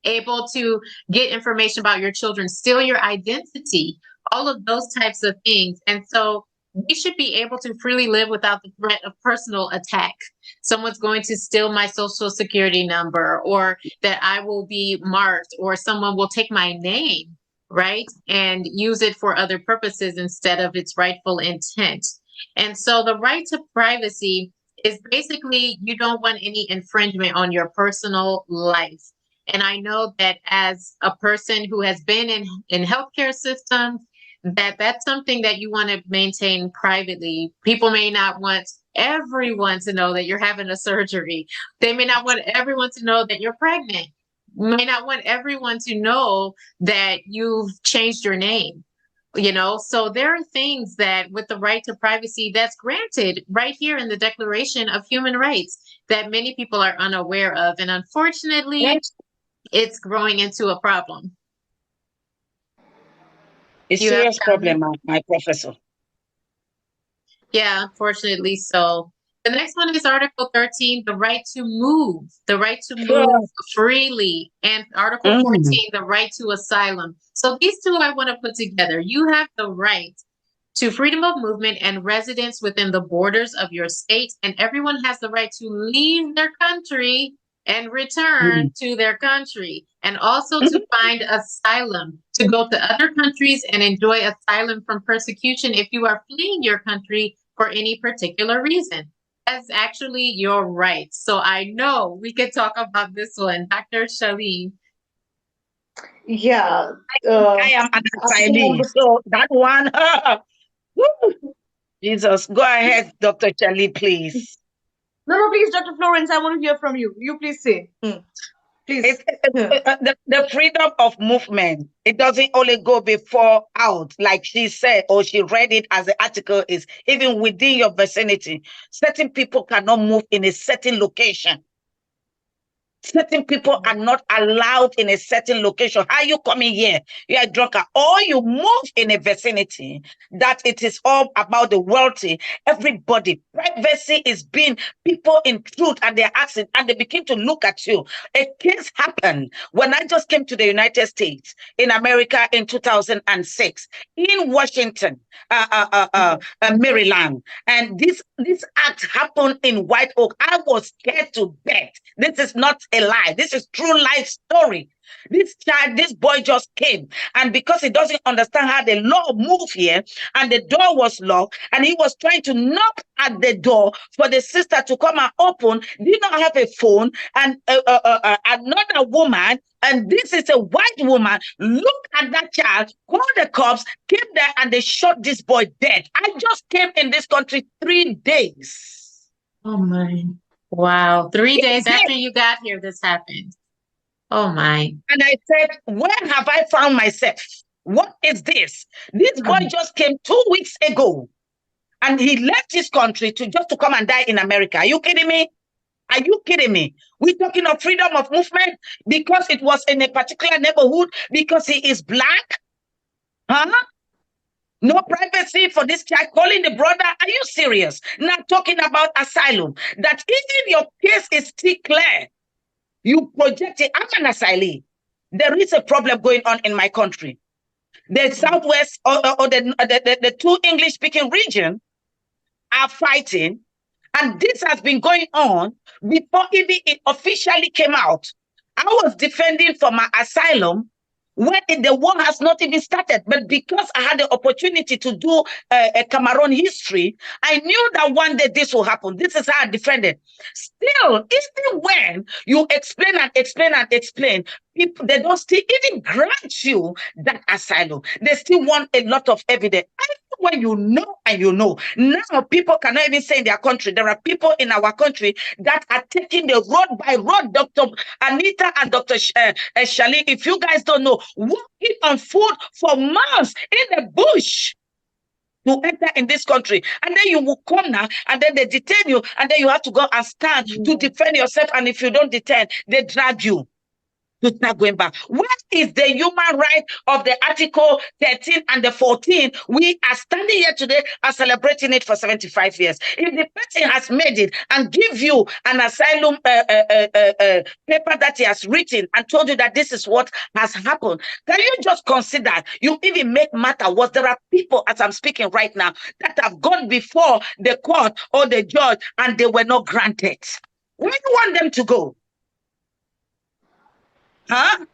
able to get information about your children, steal your identity, all of those types of things. And so we should be able to freely live without the threat of personal attack. Someone's going to steal my social security number, or that I will be marked, or someone will take my name, right, and use it for other purposes instead of its rightful intent. And so the right to privacy is basically you don't want any infringement on your personal life. And I know that as a person who has been in healthcare systems, that's something that you want to maintain privately. People may not want everyone to know that you're having a surgery. They may not want everyone to know that you're pregnant. May not want everyone to know that you've changed your name. So there are things that with the right to privacy that's granted right here in the Declaration of Human Rights that many people are unaware of. And unfortunately, it's growing into a problem. A serious problem, my professor. Yeah, unfortunately so. The next one is Article 13, the right to move, freely, and Article 14, the right to asylum. So these two I want to put together. You have the right to freedom of movement and residence within the borders of your state, and everyone has the right to leave their country and return to their country, and also to find asylum, to go to other countries and enjoy asylum from persecution if you are fleeing your country for any particular reason. That's actually your right. So I know we could talk about this one. Dr. Shaleen. Yeah. I am an asylee, so that one, Jesus, go ahead, Dr. Shaleen, please. No, please, Dr. Florence, I want to hear from you. You please say. Please. The freedom of movement, it doesn't only go before out, like she said, or she read it as the article is, even within your vicinity. Certain people cannot move in a certain location. Certain people are not allowed in a certain location. How are you coming here? You are a drunkard. Or you move in a vicinity that it is all about the wealthy. Everybody. Privacy is being people intrude and they're asking and they begin to look at you. A case happened when I just came to the United States in America in 2006 in Washington, Maryland. And this act happened in White Oak. I was scared to death. This is not a lie. This is true life story. This boy just came, and because he doesn't understand how the law move here, and the door was locked, and he was trying to knock at the door for the sister to come and open, did not have a phone, and another woman, and this is a white woman, look at that child, call the cops, came there, and they shot this boy dead. I just came in this country 3 days. Oh my. Wow. 3 days after you got here, this happened. Oh my. And I said, where have I found myself? What is this? This boy just came 2 weeks ago and he left his country to come and die in America. Are you kidding me? Are you kidding me? We're talking of freedom of movement because it was in a particular neighborhood because he is black? Huh? No privacy for this child calling the brother. Are you serious? Not talking about asylum. That even your case is still clear. You project it. I'm an asylee. There is a problem going on in my country. The Southwest or the two English-speaking region are fighting. And this has been going on before even it officially came out. I was defending for my asylum when the war has not even started. But because I had the opportunity to do a Cameroon history, I knew that one day this will happen. This is how I defended. Still, even when you explain and explain and explain, people, they don't still even grant you that asylum. They still want a lot of evidence. When you know and you know, now people cannot even say in their country. There are people in our country that are taking the road by road. Dr. Anita and Dr. Shaleen, if you guys don't know, walking on foot for months in the bush to enter in this country, and then you will come now, and then they detain you, and then you have to go and stand to defend yourself. And if you don't detain, they drag you to start going back. What is the human right of the Article 13 and the 14? We are standing here today and celebrating it for 75 years. If the person has made it and give you an asylum paper that he has written and told you that this is what has happened, can you just consider, you even make matter worse? There are people, as I'm speaking right now, that have gone before the court or the judge and they were not granted. Where do you want them to go? Huh?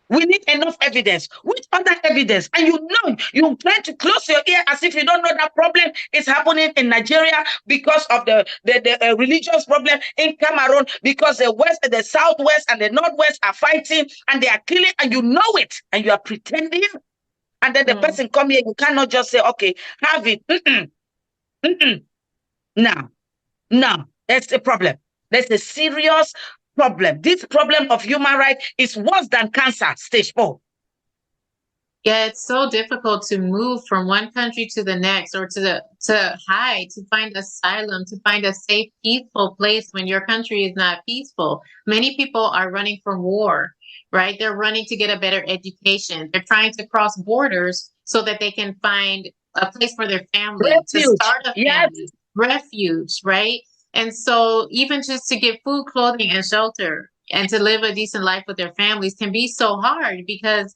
We need enough evidence. Which other evidence? And you know, you try to close your ear as if you don't know that problem is happening in Nigeria because of the religious problem, in Cameroon because the West, the Southwest, and the Northwest are fighting and they are killing, and you know it, and you are pretending. And then the person come here, you cannot just say, okay, have it. No, that's a problem. That's a serious problem. This problem of human rights is worse than cancer, stage 4. Yeah, it's so difficult to move from one country to the next, or to hide, to find asylum, to find a safe, peaceful place when your country is not peaceful. Many people are running from war, right? They're running to get a better education. They're trying to cross borders so that they can find a place for their family, Refuge. to start a family, refuge, right? And so even just to get food, clothing, and shelter, and to live a decent life with their families can be so hard because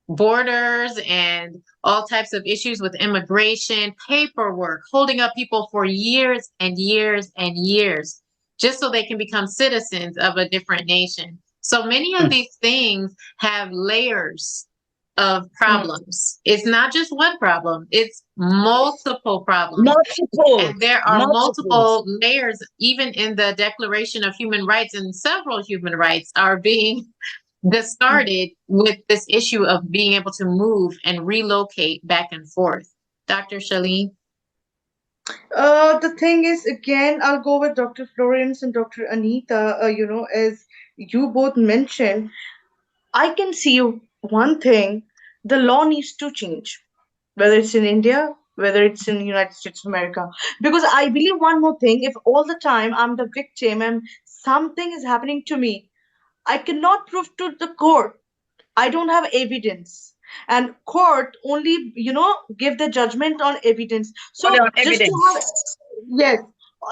borders and all types of issues with immigration, paperwork, holding up people for years and years and years, just so they can become citizens of a different nation. So many of these things have layers of problems. It's not just one problem, it's multiple problems. And there are multiple layers, even in the Declaration of Human Rights, and several human rights are being discarded with this issue of being able to move and relocate back and forth. Dr. Shaleen? The thing is, again, I'll go with Dr. Florence and Dr. Anita. As you both mentioned, I can see one thing: the law needs to change, whether it's in India, whether it's in the United States of America. Because I believe one more thing: if all the time I'm the victim and something is happening to me, I cannot prove to the court. I don't have evidence. And court only, give the judgment on evidence. So just to have, yes,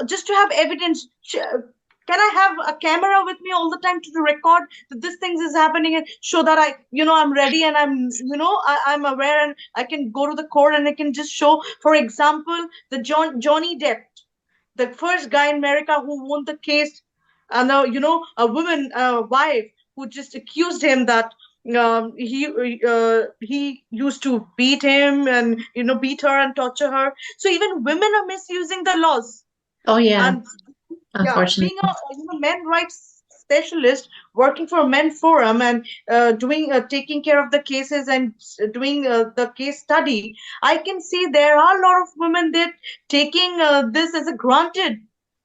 just to have evidence. Can I have a camera with me all the time to record that this thing is happening and show that I'm ready and I'm aware and I can go to the court and I can just show, for example, the Johnny Depp, the first guy in America who won the case, and a woman, wife, who just accused him that he used to beat him and beat her and torture her. So even women are misusing the laws. Oh yeah. And being a men rights specialist working for Men Forum and taking care of the cases and doing the case study, I can see there are a lot of women that taking this as a granted.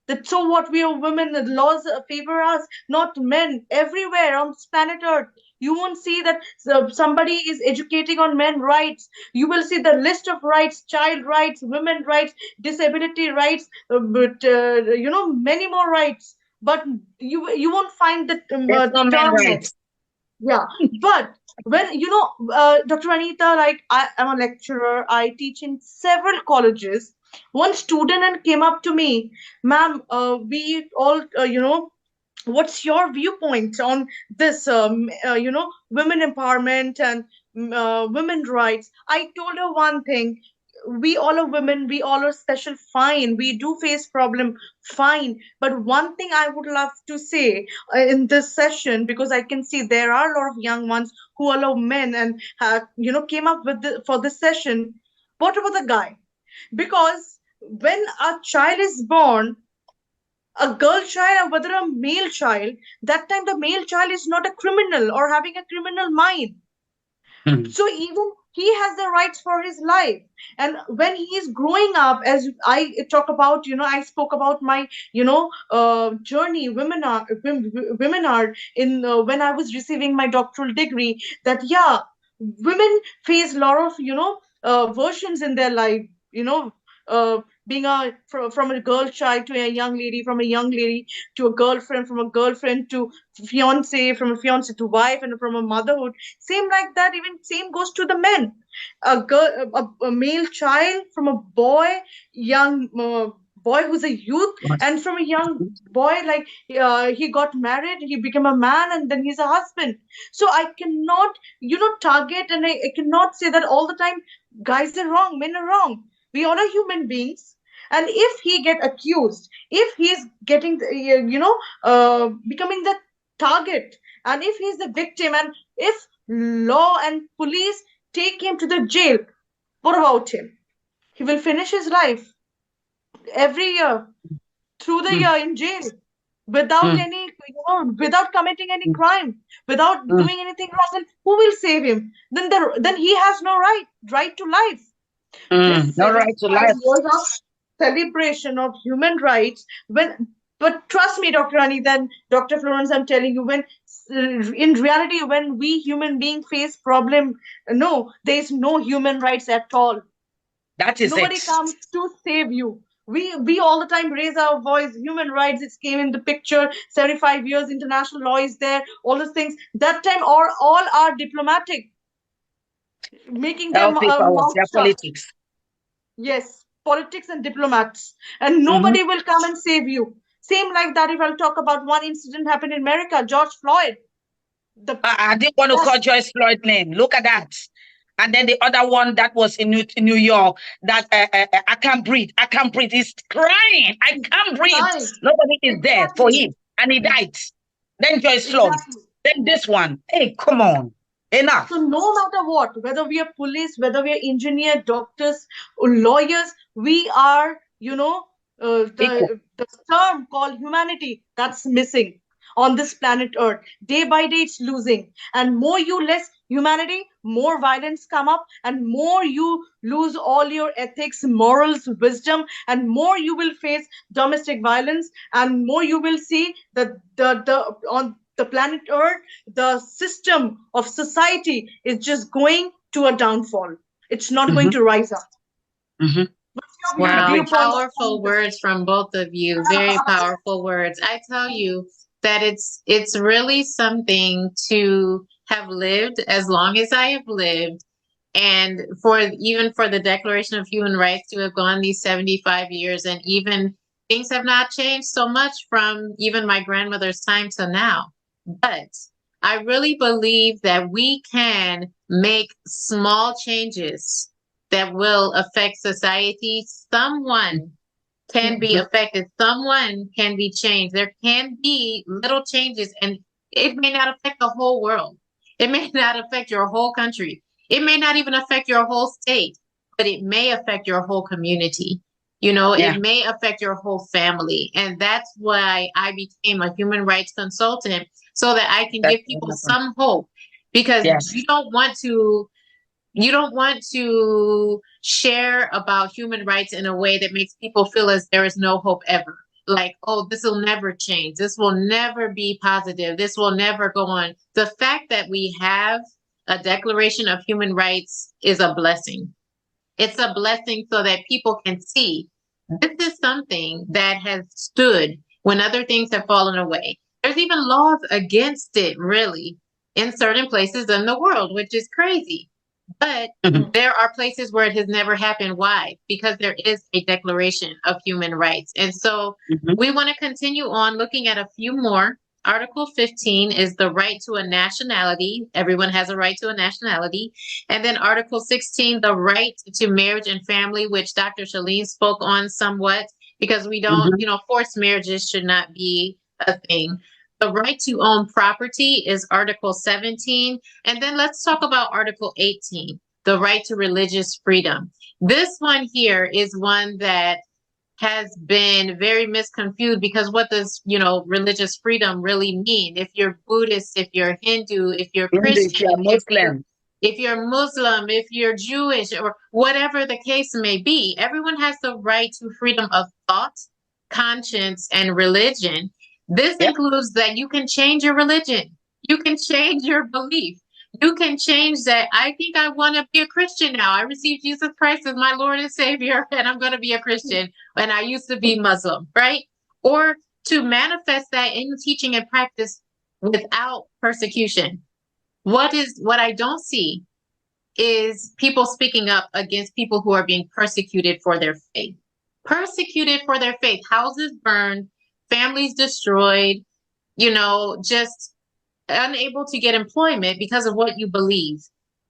That so what, we are women, the laws favor us, not men. Everywhere on this planet Earth, you won't see that somebody is educating on men rights. You will see the list of rights: child rights, women rights, disability rights, many more rights. But you won't find the term rights. Yeah, but when Dr. Anita, like I am a lecturer, I teach in several colleges. One student and came up to me, ma'am, we all, what's your viewpoint on this, women empowerment and women rights? I told her one thing: we all are women, we all are special, fine, we do face problem, fine. But one thing I would love to say in this session, because I can see there are a lot of young ones who allow men and came up with for this session. What about the guy? Because when a child is born, a girl child or whether a male child, that time the male child is not a criminal or having a criminal mind. Mm. So even he has the rights for his life. And when he is growing up, as I talk about, I spoke about my journey, women are in when I was receiving my doctoral degree, that yeah, women face a lot of versions in their life, being from a girl child to a young lady, from a young lady to a girlfriend, from a girlfriend to fiance, from a fiance to wife, and from a motherhood. Same like that, even same goes to the men. A girl, a male child from a boy, young boy who's a youth, and from a young boy, like he got married, he became a man, and then he's a husband. So I cannot, target, and I cannot say that all the time guys are wrong, men are wrong. We all are human beings. And if he get accused, if he's getting becoming the target, and if he's the victim, and if law and police take him to the jail, what about him? He will finish his life every year, through the Mm. year in jail, without Mm. any, without committing any Mm. crime, without Mm. doing anything wrong. Then who will save him? Then he has no right to life. Mm. This No right to 75 life. years of celebration of human rights, but trust me, Dr. Anita and Dr. Florence, I'm telling you, when in reality, when we human beings face problem, no, there is no human rights at all. That is Nobody it. comes to save you. We all the time raise our voice. Human rights, it came in the picture. 75 years, international law is there. All those things. That time, all are diplomatic, making them Help people with mouth their shut. politics. Yes, politics and diplomats, and Mm-hmm. nobody will come and save you. Same like that. If I'll talk about one incident happened in America, George Floyd, the I didn't want to call best Joyce Floyd name. Look at that. And then the other one that was in New York, that I can't breathe. I can't breathe. He's crying. I can't breathe. time. Nobody is there for Exactly, him. And he died. Then Joyce Floyd. exactly. Then this one. Hey, come on. Enough. So no matter what, whether we are police, whether we are engineer, doctors, or lawyers, we are, Equal. the term called humanity, that's missing on this planet Earth. Day by day, it's losing, and more you less humanity, more violence come up, and more you lose all your ethics, morals, wisdom, and more you will face domestic violence, and more you will see that the on the planet Earth, the system of society is just going to a downfall. It's not going Mm-hmm. to rise up. Mm-hmm. What's your I Wow, agree. viewpoint on powerful this? words from both of you. Very powerful words. I tell you that it's really something to have lived as long as I have lived, and for even for the Declaration of Human Rights to have gone these 75 years, and even things have not changed so much from even my grandmother's time to now. But I really believe that we can make small changes that will affect society. Someone can be Mm-hmm. affected, someone can be changed. There can be little changes, and it may not affect the whole world. It may not affect your whole country. It may not even affect your whole state, but it may affect your whole community. You know, it Yeah. may affect your whole family. And that's why I became a human rights consultant, so that I can That's give what people happened. some hope, because Yes. you don't want to share about human rights in a way that makes people feel as there is no hope ever. Like, oh, this will never change. This will never be positive. This will never go on. The fact that we have a Declaration of Human Rights is a blessing. It's a blessing so that people can see this is something that has stood when other things have fallen away. There's even laws against it, really, in certain places in the world, which is crazy. But Mm-hmm. Mm, there are places where it has never happened. Why? Because there is a Declaration of Human Rights. And so Mm-hmm. we want to continue on looking at a few more. Article 15 is the right to a nationality. Everyone has a right to a nationality. And then Article 16, the right to marriage and family, which Dr. Shaleen spoke on somewhat, because we don't, Mhm. forced marriages should not be a thing. The right to own property is Article 17. And then let's talk about Article 18, the right to religious freedom. This one here is one that has been very misconstrued, because what does, religious freedom really mean? If you're Buddhist, if you're Hindu, if you're If you are Christian, Muslim. if you're Muslim, if you're Jewish, or whatever the case may be, everyone has the right to freedom of thought, conscience, and religion. This Yep. includes that you can change your religion, you can change your belief. You can change that. I think I want to be a Christian now. I received Jesus Christ as my Lord and Savior, and I'm going to be a Christian. And I used to be Muslim, right? Or to manifest that in teaching and practice without persecution. What I don't see is people speaking up against people who are being persecuted for their faith. Persecuted for their faith, houses burned, families destroyed, just unable to get employment because of what you believe.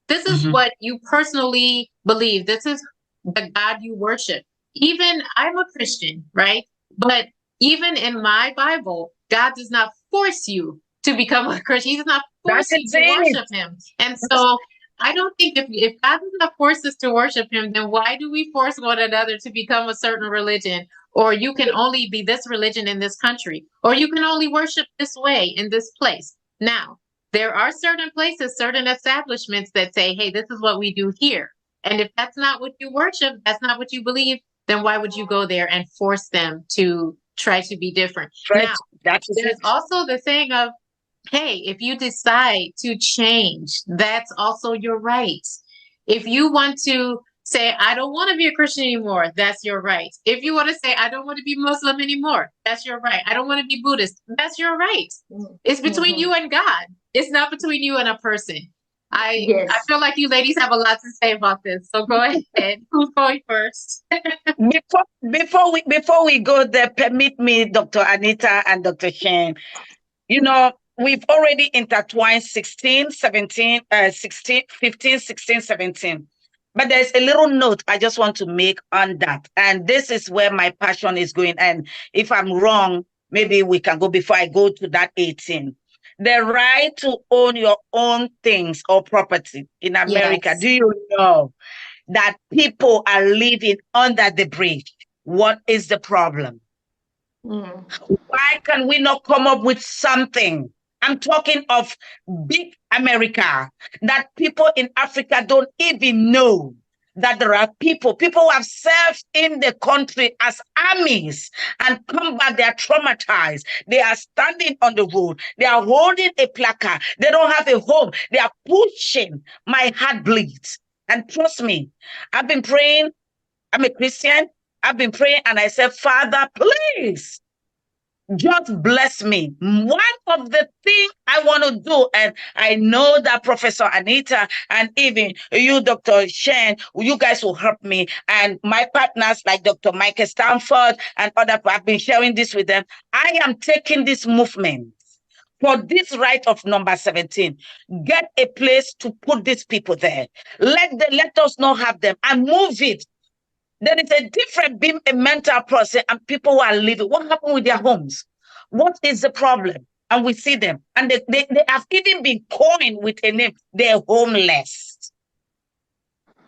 This is Mhm. what you personally believe. This is the God you worship. Even I'm a Christian, right? But even in my Bible, God does not force you to become a Christian. He does not That force you is to it. worship him. And so I don't think if God does not force us to worship him, then why do we force one another to become a certain religion? Or you can only be this religion in this country, or you can only worship this way in this place. Now, there are certain places, certain establishments that say, hey, this is what we do here. And if that's not what you worship, that's not what you believe, then why would you go there and force them to try to be different? Right. Now, That is there's it. also the saying of, hey, if you decide to change, that's also your right. If you want to say, I don't want to be a Christian anymore, that's your right. If you want to say, I don't want to be Muslim anymore, that's your right. I don't want to be Buddhist, that's your right. It's between you and God. It's not between you and a person. I Yes. feel like you ladies have a lot to say about this. So go ahead. Who's going first? Before we go there, permit me, Dr. Anita and Dr. Shane. We've already intertwined 16, 17, 16, 15, 16, 17. But there's a little note I just want to make on that. And this is where my passion is going. And if I'm wrong, maybe we can go before I go to that 18. The right to own your own things or property in America. Yes. Do you know that people are living under the bridge? What is the problem? Mm. Why can we not come up with something? I'm talking of big America that people in Africa don't even know that there are people who have served in the country as armies and come back, they are traumatized. They are standing on the road. They are holding a placard. They don't have a home. They are pushing. My heart bleeds. And trust me, I've been praying. I'm a Christian. I've been praying and I said, Father, please just bless me. One of the things I want to do, and I know that Professor Anita and even you, Dr. Shen, you guys will help me. And my partners like Dr. Michael Stanford and other people, I've been sharing this with them. I am taking this movement for this right of number 17. Get a place to put these people there. Let us not have them and move it. There is a difference being a mental process and people who are living. What happened with their homes? What is the problem? And we see them. And they have even been coined with a name. They're homeless.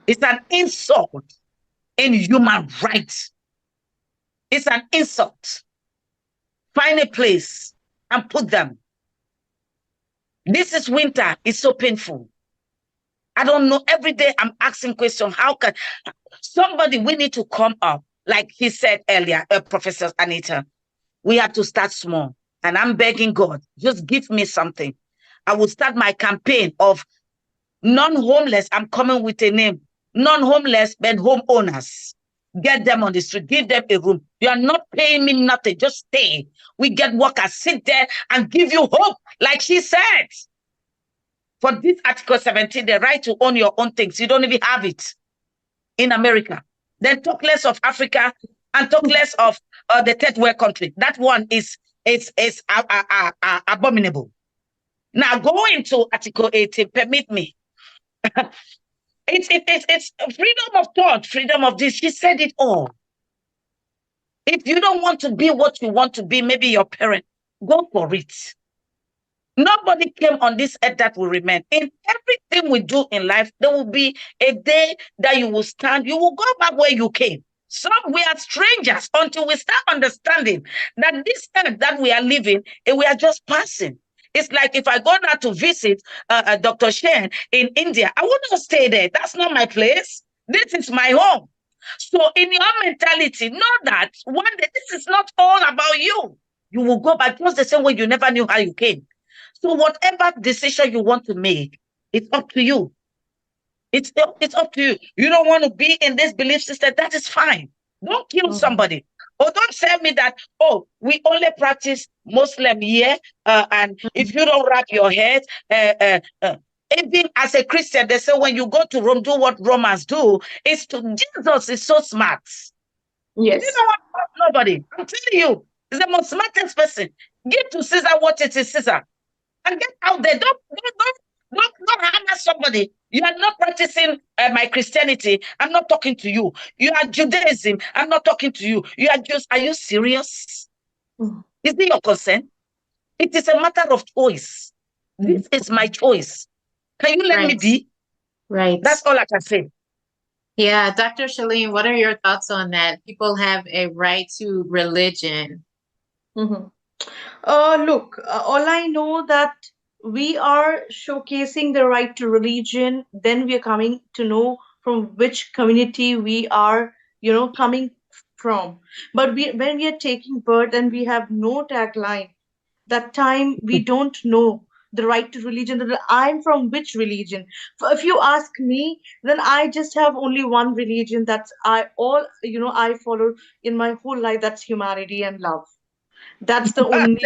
It's an insult in human rights. It's an insult. Find a place and put them. This is winter. It's so painful. I don't know. Every day I'm asking questions. How can somebody, we need to come up, like he said earlier, Professor Anita, we have to start small. And I'm begging God, just give me something. I will start my campaign of non-homeless. I'm coming with a name. Non-homeless, but homeowners. Get them on the street, give them a room. You are not paying me nothing. Just stay. We get workers, sit there and give you hope, like she said. For this Article 17, the right to own your own things, you don't even have it in America. Then talk less of Africa and talk less of the third world country. That one is It's abominable. Now go into Article 18. Permit me. It's freedom of thought, freedom of this. She said it all. If you don't want to be what you want to be, maybe your parent, go for it. Nobody came on this earth that will remain. In everything we do in life, there will be a day that you will stand. You will go back where you came. Some we are strangers until we start understanding that this earth that we are living, we are just passing. It's like if I go now to visit Dr. Shen in India, I will not stay there. That's not my place. This is my home. So in your mentality, know that one day this is not all about you. You will go back just the same way you never knew how you came. So whatever decision you want to make, it's up to you. It's up to you. You don't want to be in this belief system, that is fine. Don't kill somebody. Or don't tell me that, oh, we only practice Muslim here, and if you don't wrap your head, even as a Christian, they say when you go to Rome, do what Romans do. Jesus is so smart. Yes. You know what? Nobody. I'm telling you, he's the most smartest person. Give to Caesar what it is Caesar. And get out there. Don't hammer somebody. You are not practicing my Christianity. I'm not talking to you. You are Judaism. I'm not talking to you. Are you serious? Is it your consent? It is a matter of choice. This is my choice. Can you let me be? Right. That's all I can say. Yeah, Dr. Shaleen, what are your thoughts on that? People have a right to religion. Look, all I know that we are showcasing the right to religion, then we are coming to know from which community we are, coming from. But when we are taking birth and we have no tagline, that time we don't know the right to religion, that I'm from which religion. If you ask me, then I just have only one religion, that's I follow in my whole life, that's humanity and love. That's the only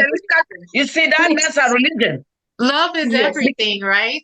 You see that? That's a religion. Love is Yes. everything, right?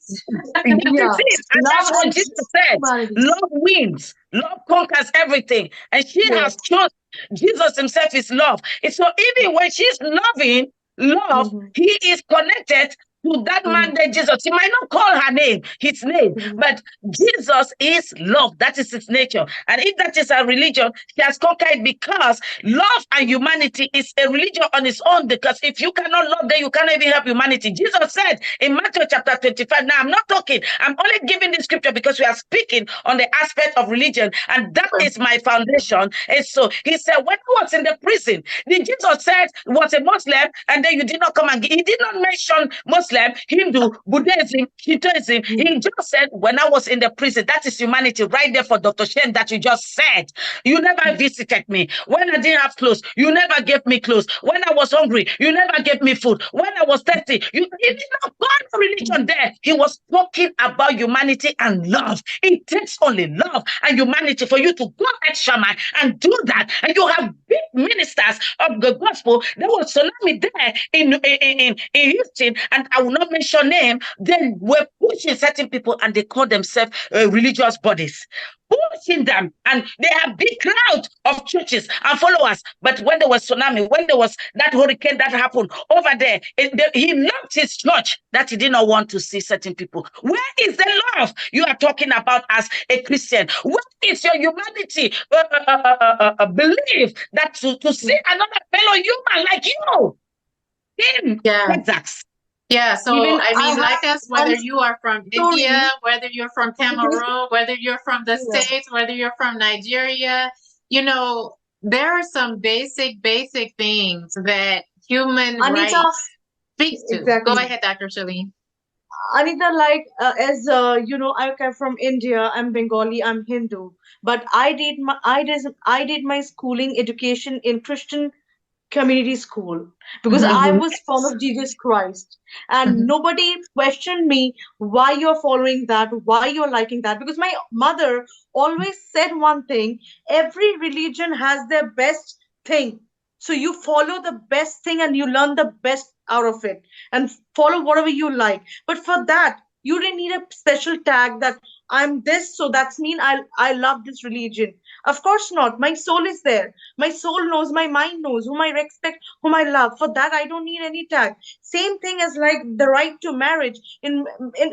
That Yeah. is it. And that's Love what and Jesus said. humanity. Love wins. Love conquers everything. And she Yes. has chosen. Jesus himself is love. And so even when she's loving love, he is connected to that man that Jesus. He might not call her name, his name, but Jesus is love. That is his nature. And if that is a religion, he has conquered, because love and humanity is a religion on its own. Because if you cannot love, then you cannot even help humanity. Jesus said in Matthew chapter 25, now I'm not talking, I'm only giving the scripture because we are speaking on the aspect of religion, and that is my foundation. And so he said, when I was in the prison, Jesus said was a Muslim, and then you did not come and he did not mention Muslim, Hindu, Buddhism, Shintoism. He just said, when I was in the prison, that is humanity right there for Dr. Shen that you just said. You never visited me. When I didn't have clothes, you never gave me clothes. When I was hungry, you never gave me food. When I was thirsty, he did not call the religion there. He was talking about humanity and love. It takes only love and humanity for you to go extra mile and do that. And you have big ministers of the gospel. There was tsunami there in Houston, and I will not mention name. They were pushing certain people, and they call themselves religious bodies, pushing them, and they have big crowd of churches and followers. But when there was tsunami, when there was that hurricane that happened over there, he left his church that he did not want to see certain people. Where is the love you are talking about as a Christian? Where is your humanity belief that to see another fellow human like you in Texas? Yeah, so Even I mean, I like have us, whether one you are from India, whether you're from Cameroon, whether you're from the States, whether you're from Nigeria, there are some basic things that human Anita, rights speaks to. exactly. Go ahead, Dr. Shaleen. Anita, as I come from India, I'm Bengali, I'm Hindu, but I did my schooling education in Christian community school because I was fond of Jesus Christ, and nobody questioned me why you're following that, why you're liking that, because my mother always said one thing: every religion has their best thing. So you follow the best thing and you learn the best out of it and follow whatever you like. But for that, you didn't need a special tag that I'm this, so that's mean I love this religion. Of course not. My soul is there. My soul knows, my mind knows whom I respect, whom I love. For that, I don't need any tag. Same thing as like the right to marriage. In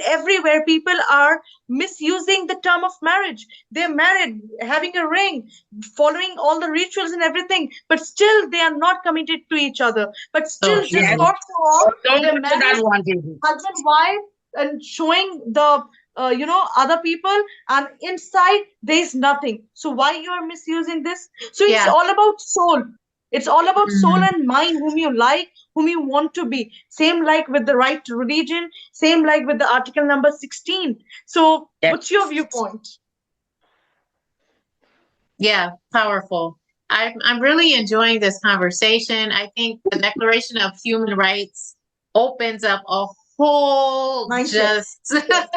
everywhere, people are misusing the term of marriage. They're married, having a ring, following all the rituals and everything, but still they are not committed to each other. But So still, just Yes. true. God show off. Oh, don't They're go to that married, one, David. husband, wife, and showing the other people, and inside there's nothing. So why you are misusing this? So it's Yeah. all about soul. It's all about soul Mhm. and mind, whom you like, whom you want to be. Same like with the right to religion, same like with the article number 16. So Yes. what's your viewpoint? Yeah, powerful. I'm really enjoying this conversation. I think the Declaration of Human Rights opens up a whole Mindset. just Yes.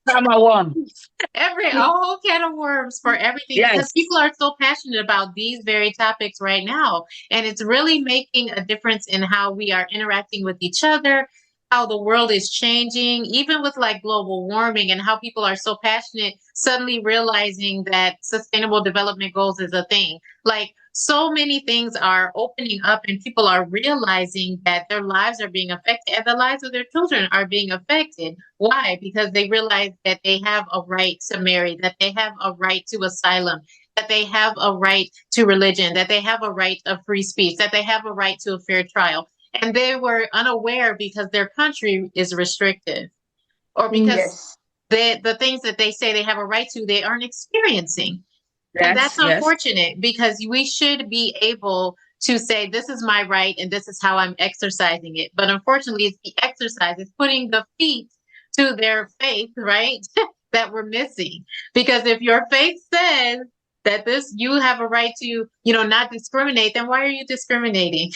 Number one. a whole can of worms for everything because Yes. people are so passionate about these very topics right now. And it's really making a difference in how we are interacting with each other, how the world is changing, even with like global warming and how people are so passionate, suddenly realizing that sustainable development goals is a thing. Like so many things are opening up and people are realizing that their lives are being affected and the lives of their children are being affected. Why? Because they realize that they have a right to marry, that they have a right to asylum, that they have a right to religion, that they have a right of free speech, that they have a right to a fair trial. And they were unaware because their country is restrictive or because Yes. the things that they say they have a right to, they aren't experiencing. And that's Yes. Yes. unfortunate because we should be able to say, this is my right and this is how I'm exercising it. But unfortunately, it's the exercise, it's putting the feet to their faith, right? That we're missing. Because if your faith says that this, you have a right to, not discriminate, then why are you discriminating?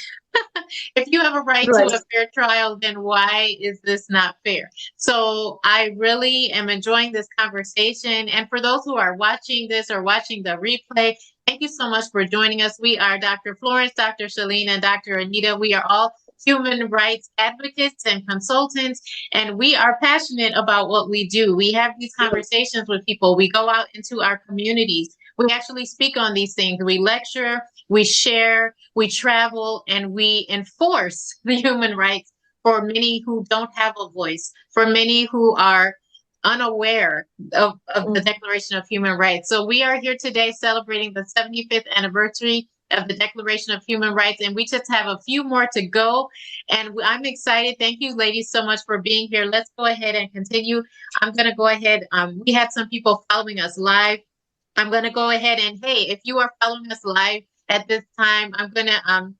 If you have a right to Right. a fair trial, then why is this not fair? So I really am enjoying this conversation. And for those who are watching this or watching the replay, thank you so much for joining us. We are Dr. Florence, Dr. Shaleen, and Dr. Anita. We are all human rights advocates and consultants, and we are passionate about what we do. We have these conversations with people. We go out into our communities. We actually speak on these things. We lecture, we share, we travel, and we enforce the human rights for many who don't have a voice, for many who are unaware of the Mm. Declaration of Human Rights. So we are here today celebrating the 75th anniversary of the Declaration of Human Rights, and we just have a few more to go. And I'm excited. Thank you, ladies, so much for being here. Let's go ahead and continue. I'm going to go ahead. We had some people following us live. I'm going to go ahead and, hey, if you are following us live at this time, I'm going to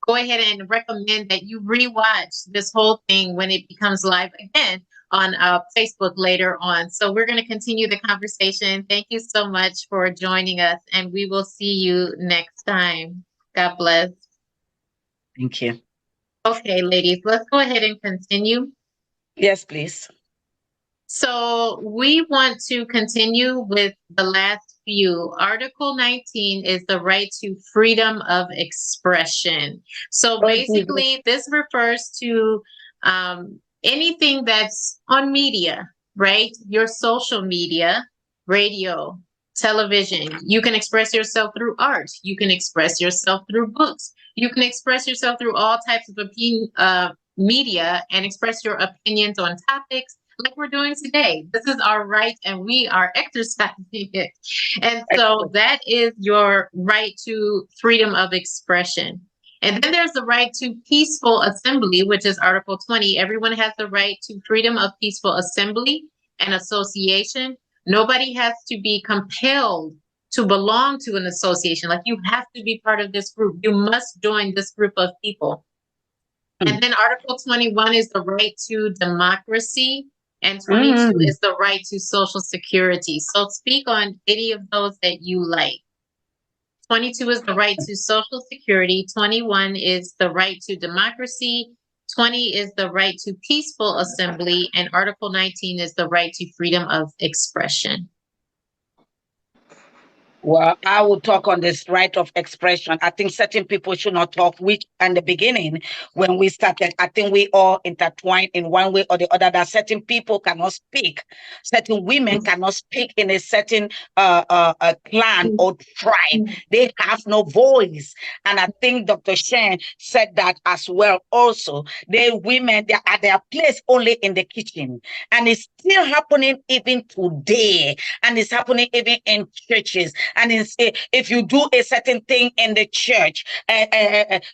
go ahead and recommend that you rewatch this whole thing when it becomes live again on Facebook later on. So we're going to continue the conversation. Thank you so much for joining us, and we will see you next time. God bless. Thank you. Okay, ladies, let's go ahead and continue. Yes, please. So we want to continue with the last few. Article 19 is the right to freedom of expression. So Oh, Jesus. basically, this refers to anything that's on media, right? Your social media, radio, television. You can express yourself through art. You can express yourself through books. You can express yourself through all types of media and express your opinions on topics like we're doing today. This is our right and we are exercising it. And so Excellent. that is your right to freedom of expression. And then there's the right to peaceful assembly, which is Article 20. Everyone has the right to freedom of peaceful assembly and association. Nobody has to be compelled to belong to an association. Like you have to be part of this group. You must join this group of people. And then Article 21 is the right to democracy, and 22 is the right to social security. So speak on any of those that you like. 22 is the right to social security. 21 is the right to democracy. 20 is the right to peaceful assembly. And Article 19 is the right to freedom of expression. Well, I will talk on this right of expression. I think certain people should not talk, which in the beginning, when we started, I think we all intertwined in one way or the other that certain people cannot speak. Certain women cannot speak in a certain clan or tribe. They have no voice. And I think Dr. Shen said that as well also. They women, they are at their place only in the kitchen. And it's still happening even today. And it's happening even in churches. And if you do a certain thing in the church,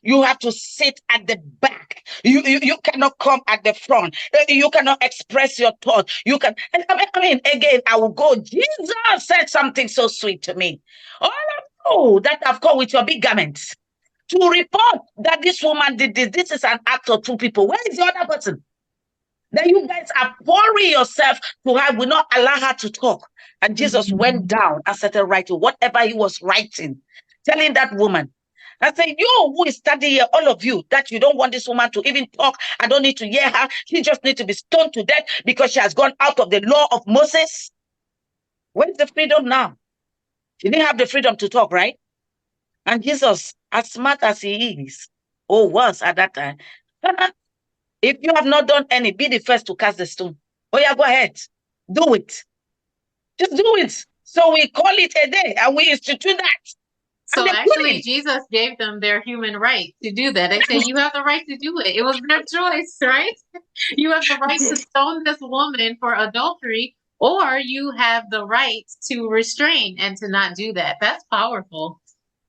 you have to sit at the back. You cannot come at the front. You cannot express your thoughts. You can. I mean, again, I will go. Jesus said something so sweet to me. All of you that have come with your big garments to report that this woman did this. This is an act of two people. Where is the other person? Then you guys are pouring yourself to her, will not allow her to talk. And Jesus went down and started writing whatever he was writing, telling that woman. I said, you who is standing here, all of you, that you don't want this woman to even talk. I don't need to hear her. She just needs to be stoned to death because she has gone out of the law of Moses. Where's the freedom now? She didn't have the freedom to talk, right? And Jesus, as smart as he is, or was at that time, if you have not done any, be the first to cast the stone. Oh yeah, go ahead. Do it. Just do it. So we call it a day and we institute that. So actually, Jesus gave them their human right to do that. They say, you have the right to do it. It was their choice, right? You have the right to stone this woman for adultery, or you have the right to restrain and to not do that. That's powerful.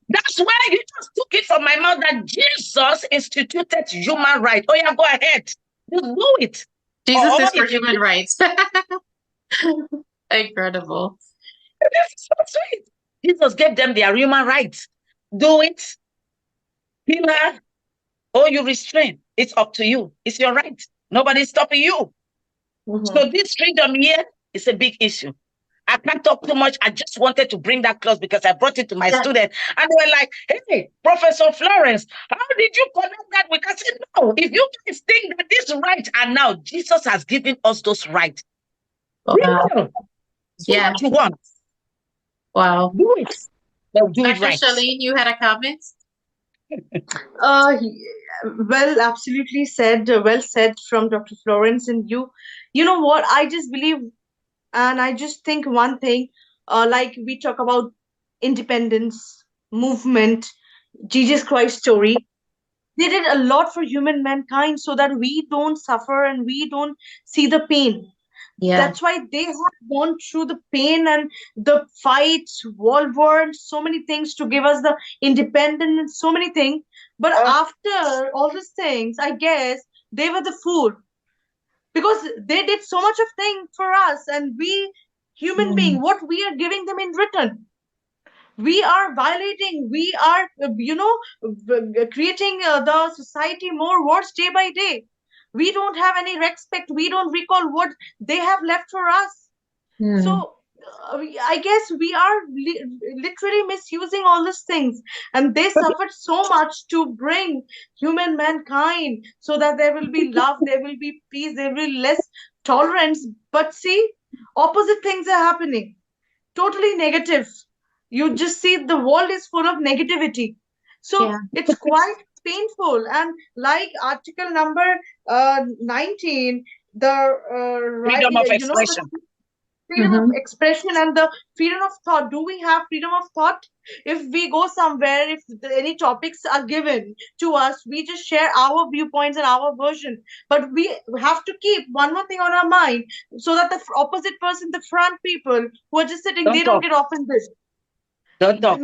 That's why you just took it from my mouth that Jesus instituted human right. Oh yeah, go ahead. Just do it. Jesus is for human rights. Incredible. This is so sweet. Jesus gave them their human rights. Do it. Pillar, or you restrain. It's up to you. It's your right. Nobody's stopping you. So this freedom here is a big issue. I can't talk too much. I just wanted to bring that close because I brought it to my student. And they were like, hey, Professor Florence, how did you connect that with? I said, no, if you guys think that these rights are now, Jesus has given us those rights. Wow. Yeah. What you want. Wow. Do it. They'll do it Dr. right. Shaleen, you had a comment? Well, absolutely said. Well said from Dr. Florence. And you know what? I just believe, and I just think one thing, like we talk about independence, movement, Jesus Christ story. They did a lot for human mankind so that we don't suffer and we don't see the pain. Yeah. That's why they have gone through the pain and the fights, world wars, so many things to give us the independence and so many things. But after all these things, I guess they were the fool because they did so much of thing for us, and we human being, what we are giving them in return, we are violating, we are creating the society more worse day by day. We don't have any respect, we don't recall what they have left for us. So I guess we are literally misusing all these things, and they suffered so much to bring human mankind so that there will be love, there will be peace, there will be less tolerance. But see, opposite things are happening, totally negative. You just see the world is full of negativity. So it's quite painful. And like article number 19, the freedom of expression. Freedom of expression and the freedom of thought. Do we have freedom of thought? If we go somewhere, if any topics are given to us, we just share our viewpoints and our version. But we have to keep one more thing on our mind so that the opposite person, the front people who are just sitting, they don't get offended. Don't talk.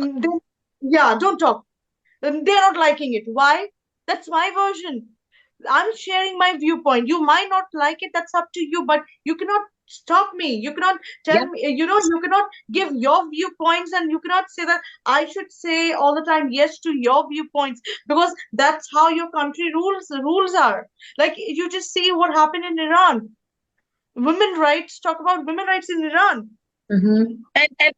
Don't talk. They're not liking it. Why? That's my version. I'm sharing my viewpoint. You might not like it. That's up to you. But you cannot stop me. You cannot tell me, you cannot give your viewpoints, and you cannot say that I should say all the time yes to your viewpoints, because that's how your country rules are. Like, you just see what happened in Iran. Women rights, talk about women rights in Iran. Mm-hmm.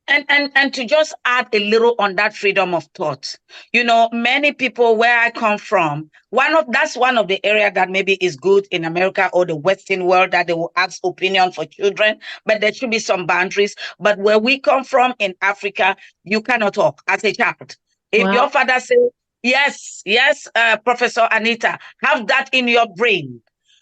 And to just add a little on that freedom of thought, many people where I come from, that's one of the area that maybe is good in America or the Western world, that they will ask opinion for children, but there should be some boundaries. But where we come from in Africa, you cannot talk as a child. If your Wow. father say yes, yes, Professor Anita, have that in your brain.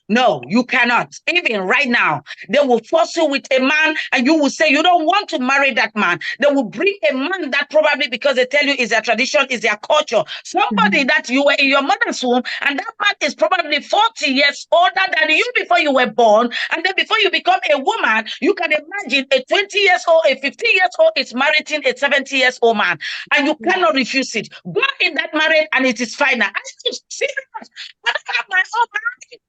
No, you cannot. Even right now, they will force you with a man and you will say you don't want to marry that man. They will bring a man that probably because they tell you is their tradition, is their culture. Somebody that you were in your mother's womb and that man is probably 40 years older than you before you were born. And then before you become a woman, you can imagine a 20 years old, a 15 years old is marrying a 70 years old man. And you cannot refuse it. Go in that marriage and it is final. I just serious. I don't have my own marriage.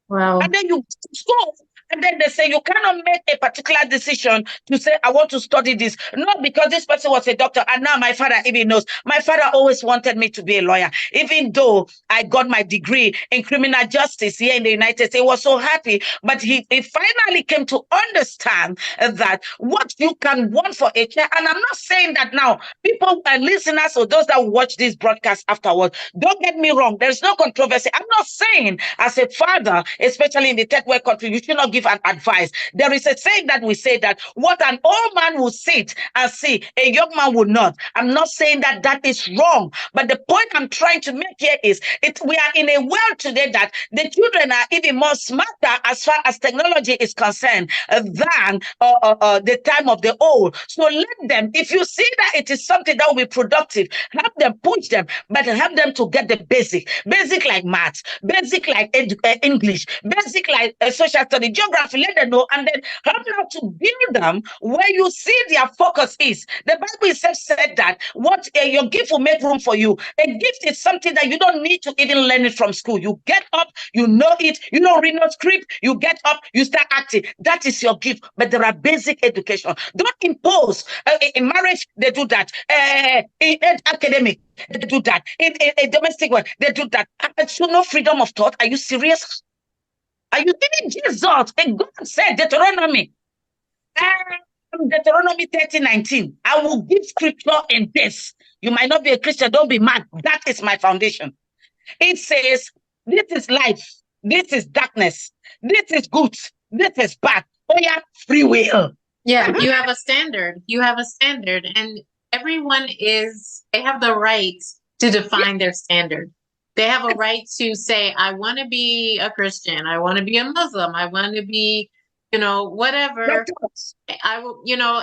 Wow. And then you go, and then they say you cannot make a particular decision to say, I want to study this. Not because this person was a doctor. And now my father even knows. My father always wanted me to be a lawyer. Even though I got my degree in criminal justice here in the United States, he was so happy. But he finally came to understand that what you can want for a child. And I'm not saying that now, people and listeners or those that watch this broadcast afterwards, don't get me wrong. There's no controversy. I'm not saying as a father, especially in the third world country, you should not give an advice. There is a saying that we say that what an old man will sit and see, a young man will not. I'm not saying that that is wrong, but the point I'm trying to make here is we are in a world today that the children are even more smarter as far as technology is concerned than the time of the old. So let them, if you see that it is something that will be productive, help them, push them, but help them to get the basic like maths, basic like English, basic like social study, geography, let them know, and then help them to build them where you see their focus is. The Bible itself said that what your gift will make room for you. A gift is something that you don't need to even learn it from school. You get up, you know it, you don't read no script, you get up, you start acting. That is your gift, but there are basic education. Don't impose. In marriage, they do that. In academic, they do that. In domestic one, they do that. So no freedom of thought. Are you serious? Are you giving Jesus? And God said, Deuteronomy 30:19. I will give scripture in this. You might not be a Christian, don't be mad. That is my foundation. It says, this is life, this is darkness, this is good, this is bad. Oh yeah, free will. Yeah, you have a standard. You have a standard, and everyone they have the right to define their standard. They have a right to say, I want to be a Christian, I want to be a Muslim, I want to be, whatever. I will,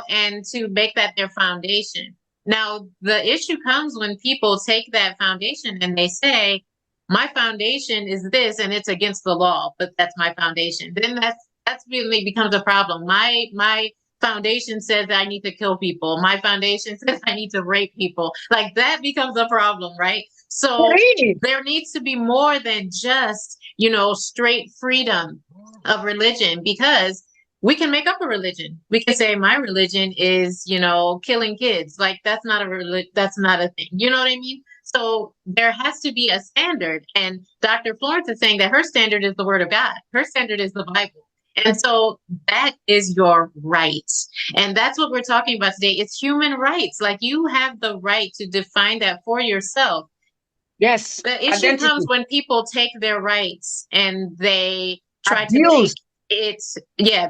and to make that their foundation. Now, the issue comes when people take that foundation and they say, my foundation is this and it's against the law, but that's my foundation. Then that's really becomes a problem. My foundation says I need to kill people. My foundation says I need to rape people. Like that becomes a problem, right? So there needs to be more than just, straight freedom of religion, because we can make up a religion. We can say my religion is, killing kids. Like that's not a thing. You know what I mean? So there has to be a standard. And Dr. Florence is saying that her standard is the word of God. Her standard is the Bible. And so that is your right. And that's what we're talking about today. It's human rights. Like you have the right to define that for yourself. Yes. The issue comes when people take their rights and they try to make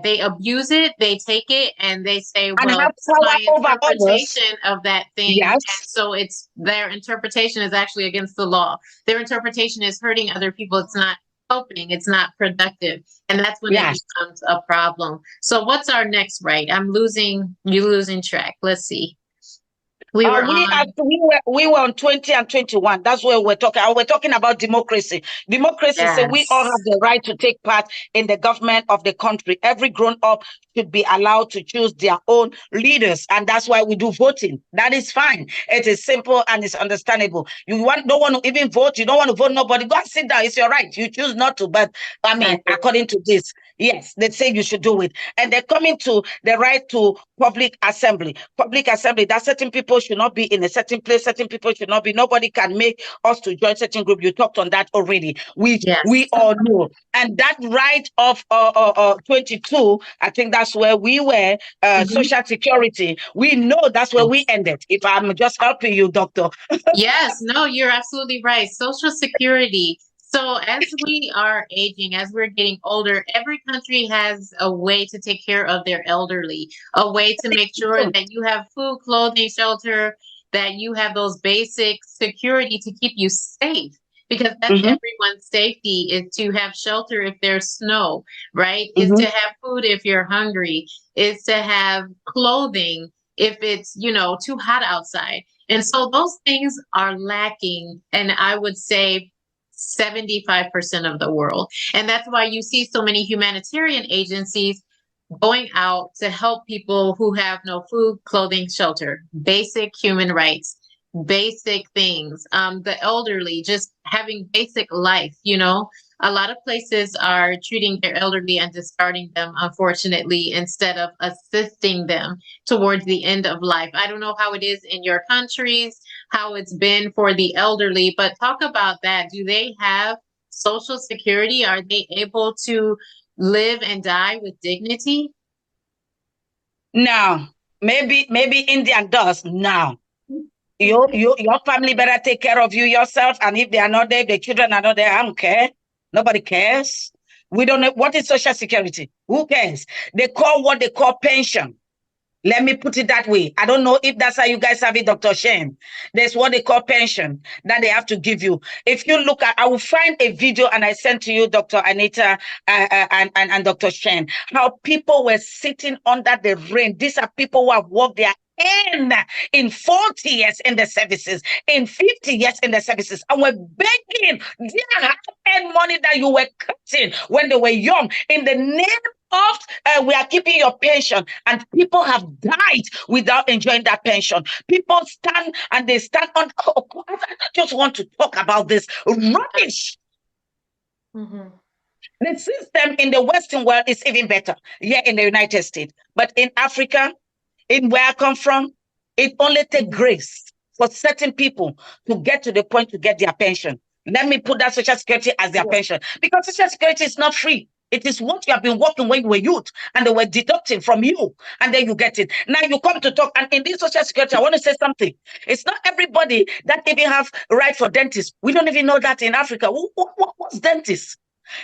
they abuse it, they take it, and they say, well, it's my interpretation of that thing. Yes. And so their interpretation is actually against the law. Their interpretation is hurting other people. It's not helping. It's not productive. And that's when it becomes a problem. So what's our next right? You're losing track. Let's see. We were on 20 and 21. That's where we're talking. We're talking about democracy. Democracy says we all have the right to take part in the government of the country. Every grown-up should be allowed to choose their own leaders. And that's why we do voting. That is fine. It is simple and it's understandable. Don't want to even vote. You don't want to vote nobody. Go and sit down. It's your right. You choose not to. But according to this, yes, they say you should do it. And they're coming to the right to public assembly. Public assembly, that certain people should not be in a certain place, certain people should not be, nobody can make us to join certain group. You talked on that already, which we Yes. all know. And that right of 22, I think that's where we were, Social Security. We know that's where we ended. If I'm just helping you, doctor. Yes, no, you're absolutely right. Social Security. So, as we are aging, as we're getting older, every country has a way to take care of their elderly, a way to make sure that you have food, clothing, shelter, that you have those basic security to keep you safe. Because that's Mm-hmm, everyone's safety is to have shelter if there's snow, right? Is mm-hmm. to have food if you're hungry, is to have clothing if it's, too hot outside. And so those things are lacking, and I would say 75% of the world. And that's why you see so many humanitarian agencies going out to help people who have no food, clothing, shelter, basic human rights, basic things. The elderly, just having basic life, A lot of places are treating their elderly and discarding them, unfortunately, instead of assisting them towards the end of life. I don't know how it is in your countries, how it's been for the elderly, but talk about that. Do they have Social Security? Are they able to live and die with dignity? Now, maybe India does now. Your family better take care of you yourself. And if they are not there, the children are not there, I don't care. Nobody cares. We don't know what is Social Security. Who cares? They call what they call pension. Let me put it that way. I don't know if that's how you guys have it, Dr. Shane. There's what they call pension that they have to give you. If you look at, I will find a video and I sent to you, Dr. Anita and Dr. Shane, how people were sitting under the rain. These are people who have worked their in 40 years in the services, in 50 years in the services, and were begging their hard-earned money that you were cutting when they were young in the name of we are keeping your pension, and people have died without enjoying that pension. People stand and they stand on. I just want to talk about this rubbish. The system in the Western world is even better here in the United States, but in Africa, in where I come from, it only takes grace for certain people to get to the point to get their pension. Let me put that Social Security as their pension, because Social Security is not free. It is what you have been working when you were youth, and they were deducting from you, and then you get it. Now you come to talk, and in this Social Security, I want to say something. It's not everybody that even have right for dentists. We don't even know that in Africa. What's dentists?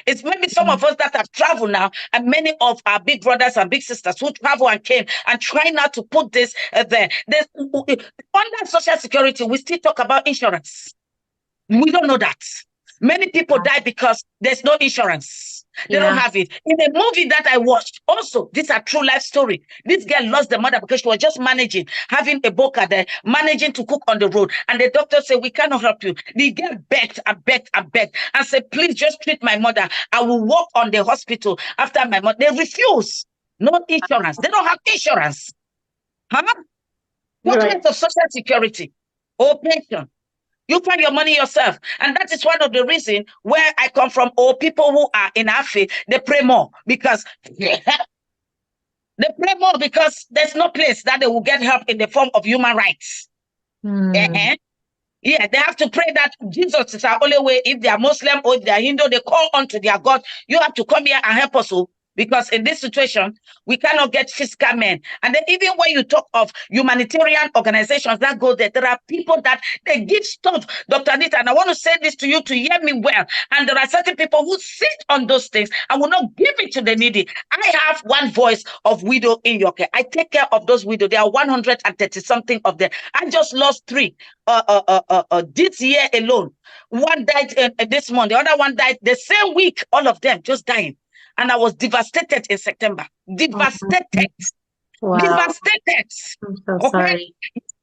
It's maybe some of us that have traveled now, and many of our big brothers and big sisters who travel and came and try now to put this there. Under Social Security, we still talk about insurance. We don't know that. Many people die because there's no insurance. They don't have it. In the movie that I watched, also, this is a true life story. This girl lost the mother because she was just managing, having a boca there, managing to cook on the road. And the doctor said, we cannot help you. The girl begged and said, please just treat my mother. I will work on the hospital after my mother. They refuse. No insurance. They don't have insurance. Huh? What kind of Social Security or pension? You find your money yourself. And that is one of the reasons where I come from, or people who are in our faith, they pray more because there's no place that they will get help in the form of human rights. Yeah, they have to pray that Jesus is our only way. If they are Muslim or if they are Hindu, they call unto their God. You have to come here and help us. Because in this situation, we cannot get fiscal men. And then even when you talk of humanitarian organizations that go there, there are people that they give stuff, Dr. Anita, and I want to say this to you to hear me well. And there are certain people who sit on those things and will not give it to the needy. I have one voice of widow in your care. I take care of those widows. There are 130 something of them. I just lost 3 this year alone. One died this month. The other one died the same week. All of them just dying. And I was devastated in September. Devastated. Wow. Devastated. I'm so sorry.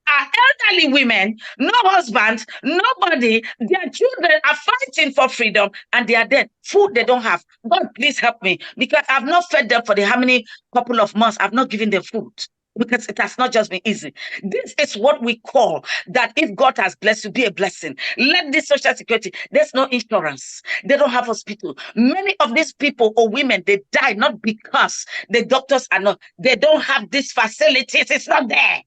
Our elderly women, no husbands, nobody, their children are fighting for freedom and they are dead. Food they don't have. God, please help me, because I've not fed them for the how many couple of months. I've not given them food. Because it has not just been easy. This is what we call that if God has blessed you, be a blessing. Let this Social Security, there's no insurance. They don't have hospital. Many of these people or women, they die not because the doctors are not, they don't have these facilities. It's not there.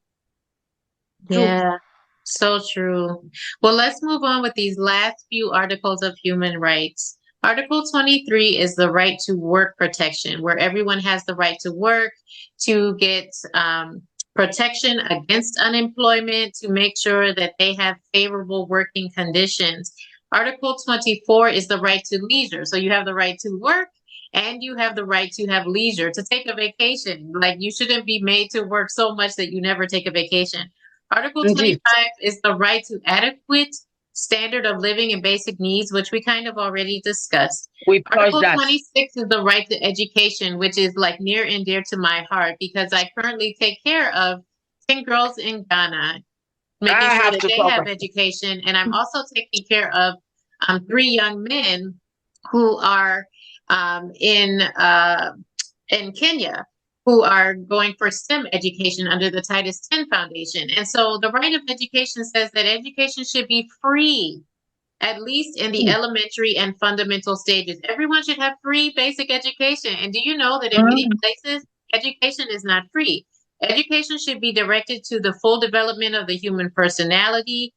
True. Yeah, so true. Well, let's move on with these last few articles of human rights. Article 23 is the right to work protection, where everyone has the right to work, to get protection against unemployment, to make sure that they have favorable working conditions. Article 24 is the right to leisure. So you have the right to work and you have the right to have leisure, to take a vacation. Like, you shouldn't be made to work so much that you never take a vacation. Article Indeed. 25 is the right to adequate standard of living and basic needs, which we kind of already discussed. We touched Article that. 26 is the right to education, which is like near and dear to my heart because I currently take care of 10 girls in Ghana, making I sure have that to they talk have about education. And I'm also taking care of 3 young men who are um, in uh, in Kenya who are going for STEM education under the Titus 10 Foundation. And so the right of education says that education should be free, at least in the elementary and fundamental stages. Everyone should have free basic education. And do you know that in many Mm. places, education is not free? Education should be directed to the full development of the human personality.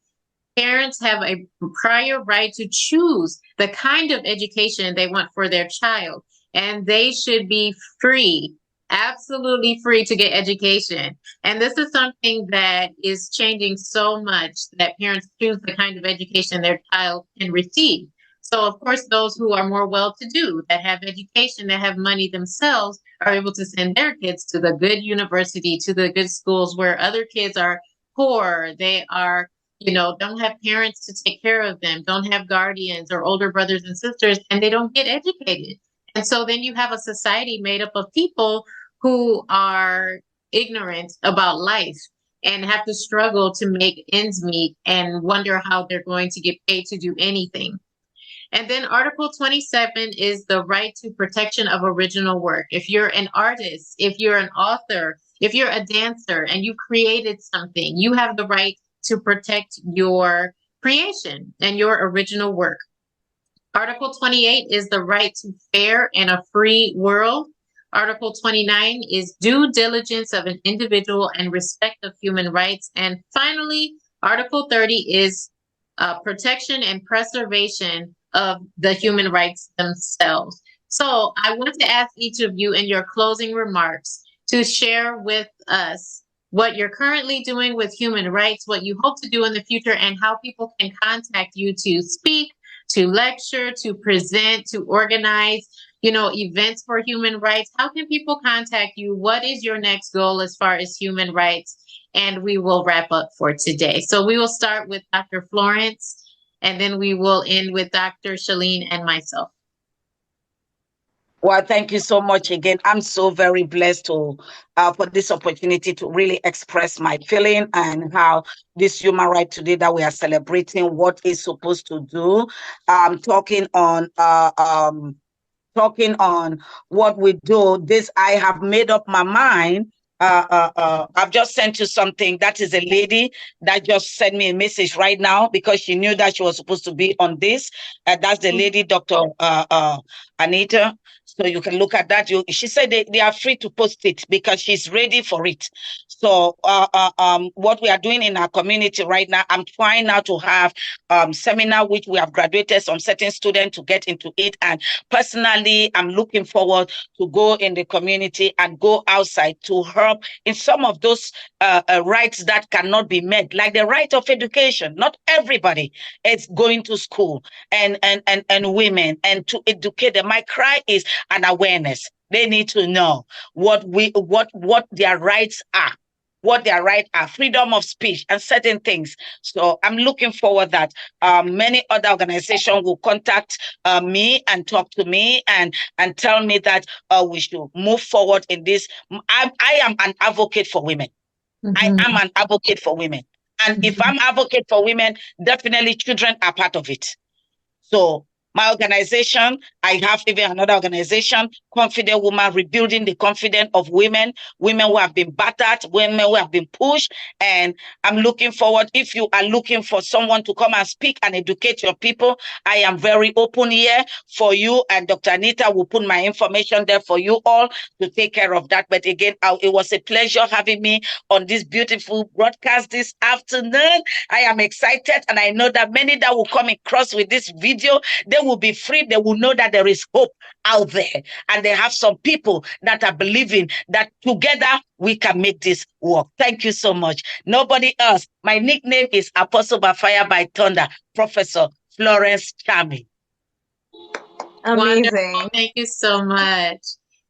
Parents have a prior right to choose the kind of education they want for their child, and they should be free, absolutely free to get education. And this is something that is changing so much, that parents choose the kind of education their child can receive. So, of course, those who are more well to do, that have education, that have money themselves, are able to send their kids to the good university, to the good schools where other kids are poor. They are, don't have parents to take care of them, don't have guardians or older brothers and sisters, and they don't get educated. And so then you have a society made up of people who are ignorant about life and have to struggle to make ends meet and wonder how they're going to get paid to do anything. And then Article 27 is the right to protection of original work. If you're an artist, if you're an author, if you're a dancer and you created something, you have the right to protect your creation and your original work. Article 28 is the right to fair and a free world. Article 29 is due diligence of an individual and respect of human rights. And finally, Article 30 is protection and preservation of the human rights themselves. So I want to ask each of you in your closing remarks to share with us what you're currently doing with human rights, what you hope to do in the future, and how people can contact you to speak, to lecture, to present, to organize, events for human rights. How can people contact you? What is your next goal as far as human rights? And we will wrap up for today. So we will start with Dr. Florence, and then we will end with Dr. Shaleen and myself. Well, thank you so much again. I'm so very blessed to for this opportunity to really express my feeling and how this human right today that we are celebrating what is supposed to do. Talking on what we do. This I have made up my mind. I've just sent you something. That is a lady that just sent me a message right now because she knew that she was supposed to be on this. That's the lady, Dr. Anita. So you can look at that. She said they are free to post it because she's ready for it. So what we are doing in our community right now, I'm trying now to have seminar which we have graduated some certain students to get into it. And personally, I'm looking forward to go in the community and go outside to help in some of those rights that cannot be met, like the right of education. Not everybody is going to school, and women, and to educate them. My cry is an awareness. They need to know what their rights are. What their rights are, freedom of speech and certain things. So I'm looking forward that many other organizations will contact me and talk to me and tell me that we should move forward in this. I am an advocate for women. I am an advocate for women. And if I'm advocate for women, definitely children are part of it. So My organization, I have even another organization, Confident Woman, Rebuilding the Confidence of Women, women who have been battered, women who have been pushed. And I'm looking forward, if you are looking for someone to come and speak and educate your people, I am very open here for you. And Dr. Anita will put my information there for you all to take care of that. But again, it was a pleasure having me on this beautiful broadcast this afternoon. I am excited, and I know that many that will come across with this video, they will be free. They will know that there is hope out there, and they have some people that are believing that together we can make this work. Thank you so much. Nobody else. My nickname is Apostle by Fire by Thunder, Professor Florence Chami. Amazing. Wonderful. Thank you so much.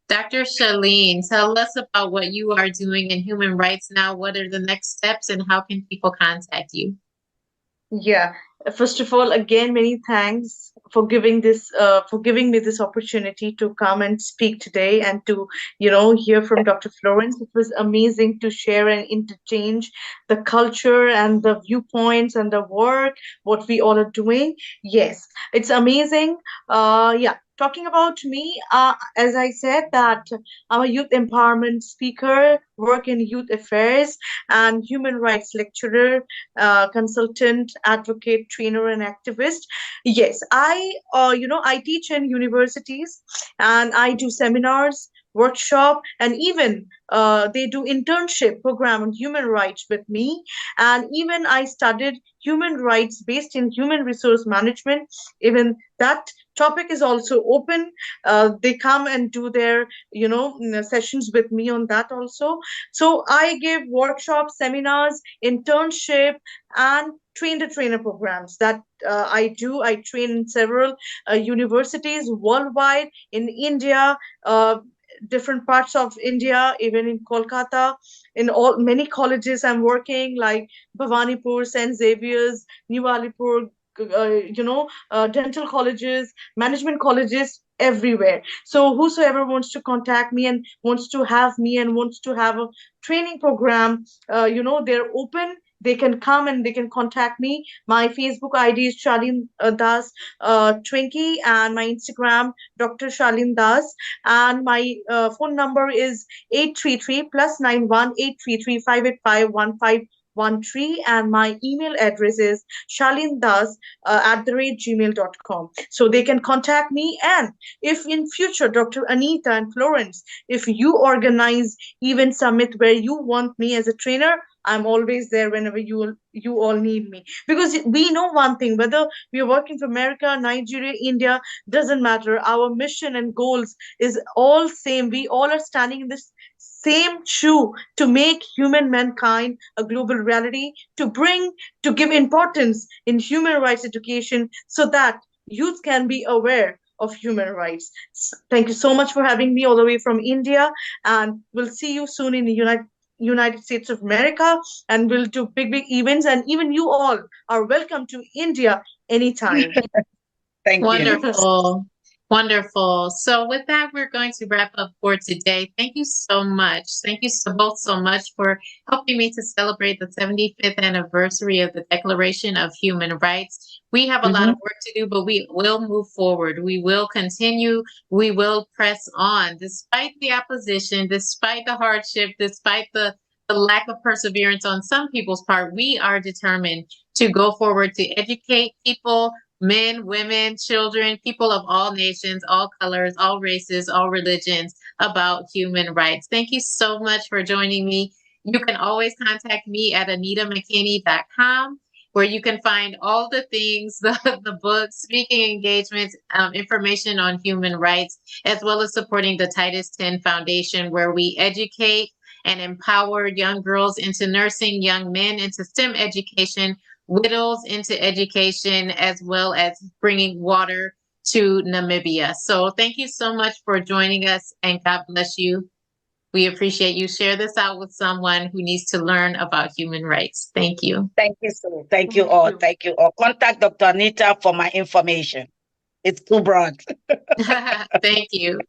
Dr. Shaleen, tell us about what you are doing in human rights now. What are the next steps and how can people contact you? Yeah. First of all, again, many thanks for giving me this opportunity to come and speak today and to, hear from Dr. Florence. It was amazing to share and interchange the culture and the viewpoints and the work, what we all are doing. Yes, it's amazing. Yeah. Talking about me, as I said, that I'm a youth empowerment speaker, work in youth affairs, and human rights lecturer, consultant, advocate, trainer, and activist. Yes, I teach in universities, and I do seminars, workshop, and even they do internship program on human rights with me. And even I studied human rights based in human resource management. Even that topic is also open. They come and do their sessions with me on that also. So I give workshops, seminars, internship, and train the trainer programs that I do. I train in several universities worldwide, in India, different parts of India, even in Kolkata, in all many colleges I'm working, like Bhavanipur, St. Xavier's, New Alipur, dental colleges, management colleges, everywhere. So whosoever wants to contact me and wants to have me and wants to have a training program, they're open. They can come and they can contact me. My Facebook ID is Shaleen Das Twinkie, and my Instagram Dr. Shaleen Das, and my phone number is 833 plus 91 833 585 1513, and my email address is shaleendas @gmail.com. So they can contact me. And if in future, Dr. Anita and Florence, if you organize event summit where you want me as a trainer, I'm always there whenever you all need me. Because we know one thing, whether we are working for America, Nigeria, India, doesn't matter. Our mission and goals is all same. We all are standing in this same shoe to make human mankind a global reality, to give importance in human rights education so that youth can be aware of human rights. Thank you so much for having me all the way from India, and we'll see you soon in the United States of America, and we'll do big events, and even you all are welcome to India anytime. Thank you. Wonderful. Wonderful. So with that, we're going to wrap up for today. Thank you so much. Thank you both so much for helping me to celebrate the 75th anniversary of the Declaration of Human Rights. We have a lot of work to do, but we will move forward. We will continue. We will press on despite the opposition, despite the hardship, despite the lack of perseverance on some people's part. We are determined to go forward to educate people, men, women, children, people of all nations, all colors, all races, all religions, about human rights. Thank you so much for joining me. You can always contact me at AnitaMckaney.com, where you can find all the things, the books, speaking engagements, information on human rights, as well as supporting the Titus 10 Foundation, where we educate and empower young girls into nursing, young men into STEM education, widows into education, as well as bringing water to Namibia. So thank you so much for joining us, and God bless you. We appreciate you. Share this out with someone who needs to learn about human rights. Thank you. Thank you, so. Thank you all. Thank you all. Contact Dr. Anita for my information. It's too broad. Thank you.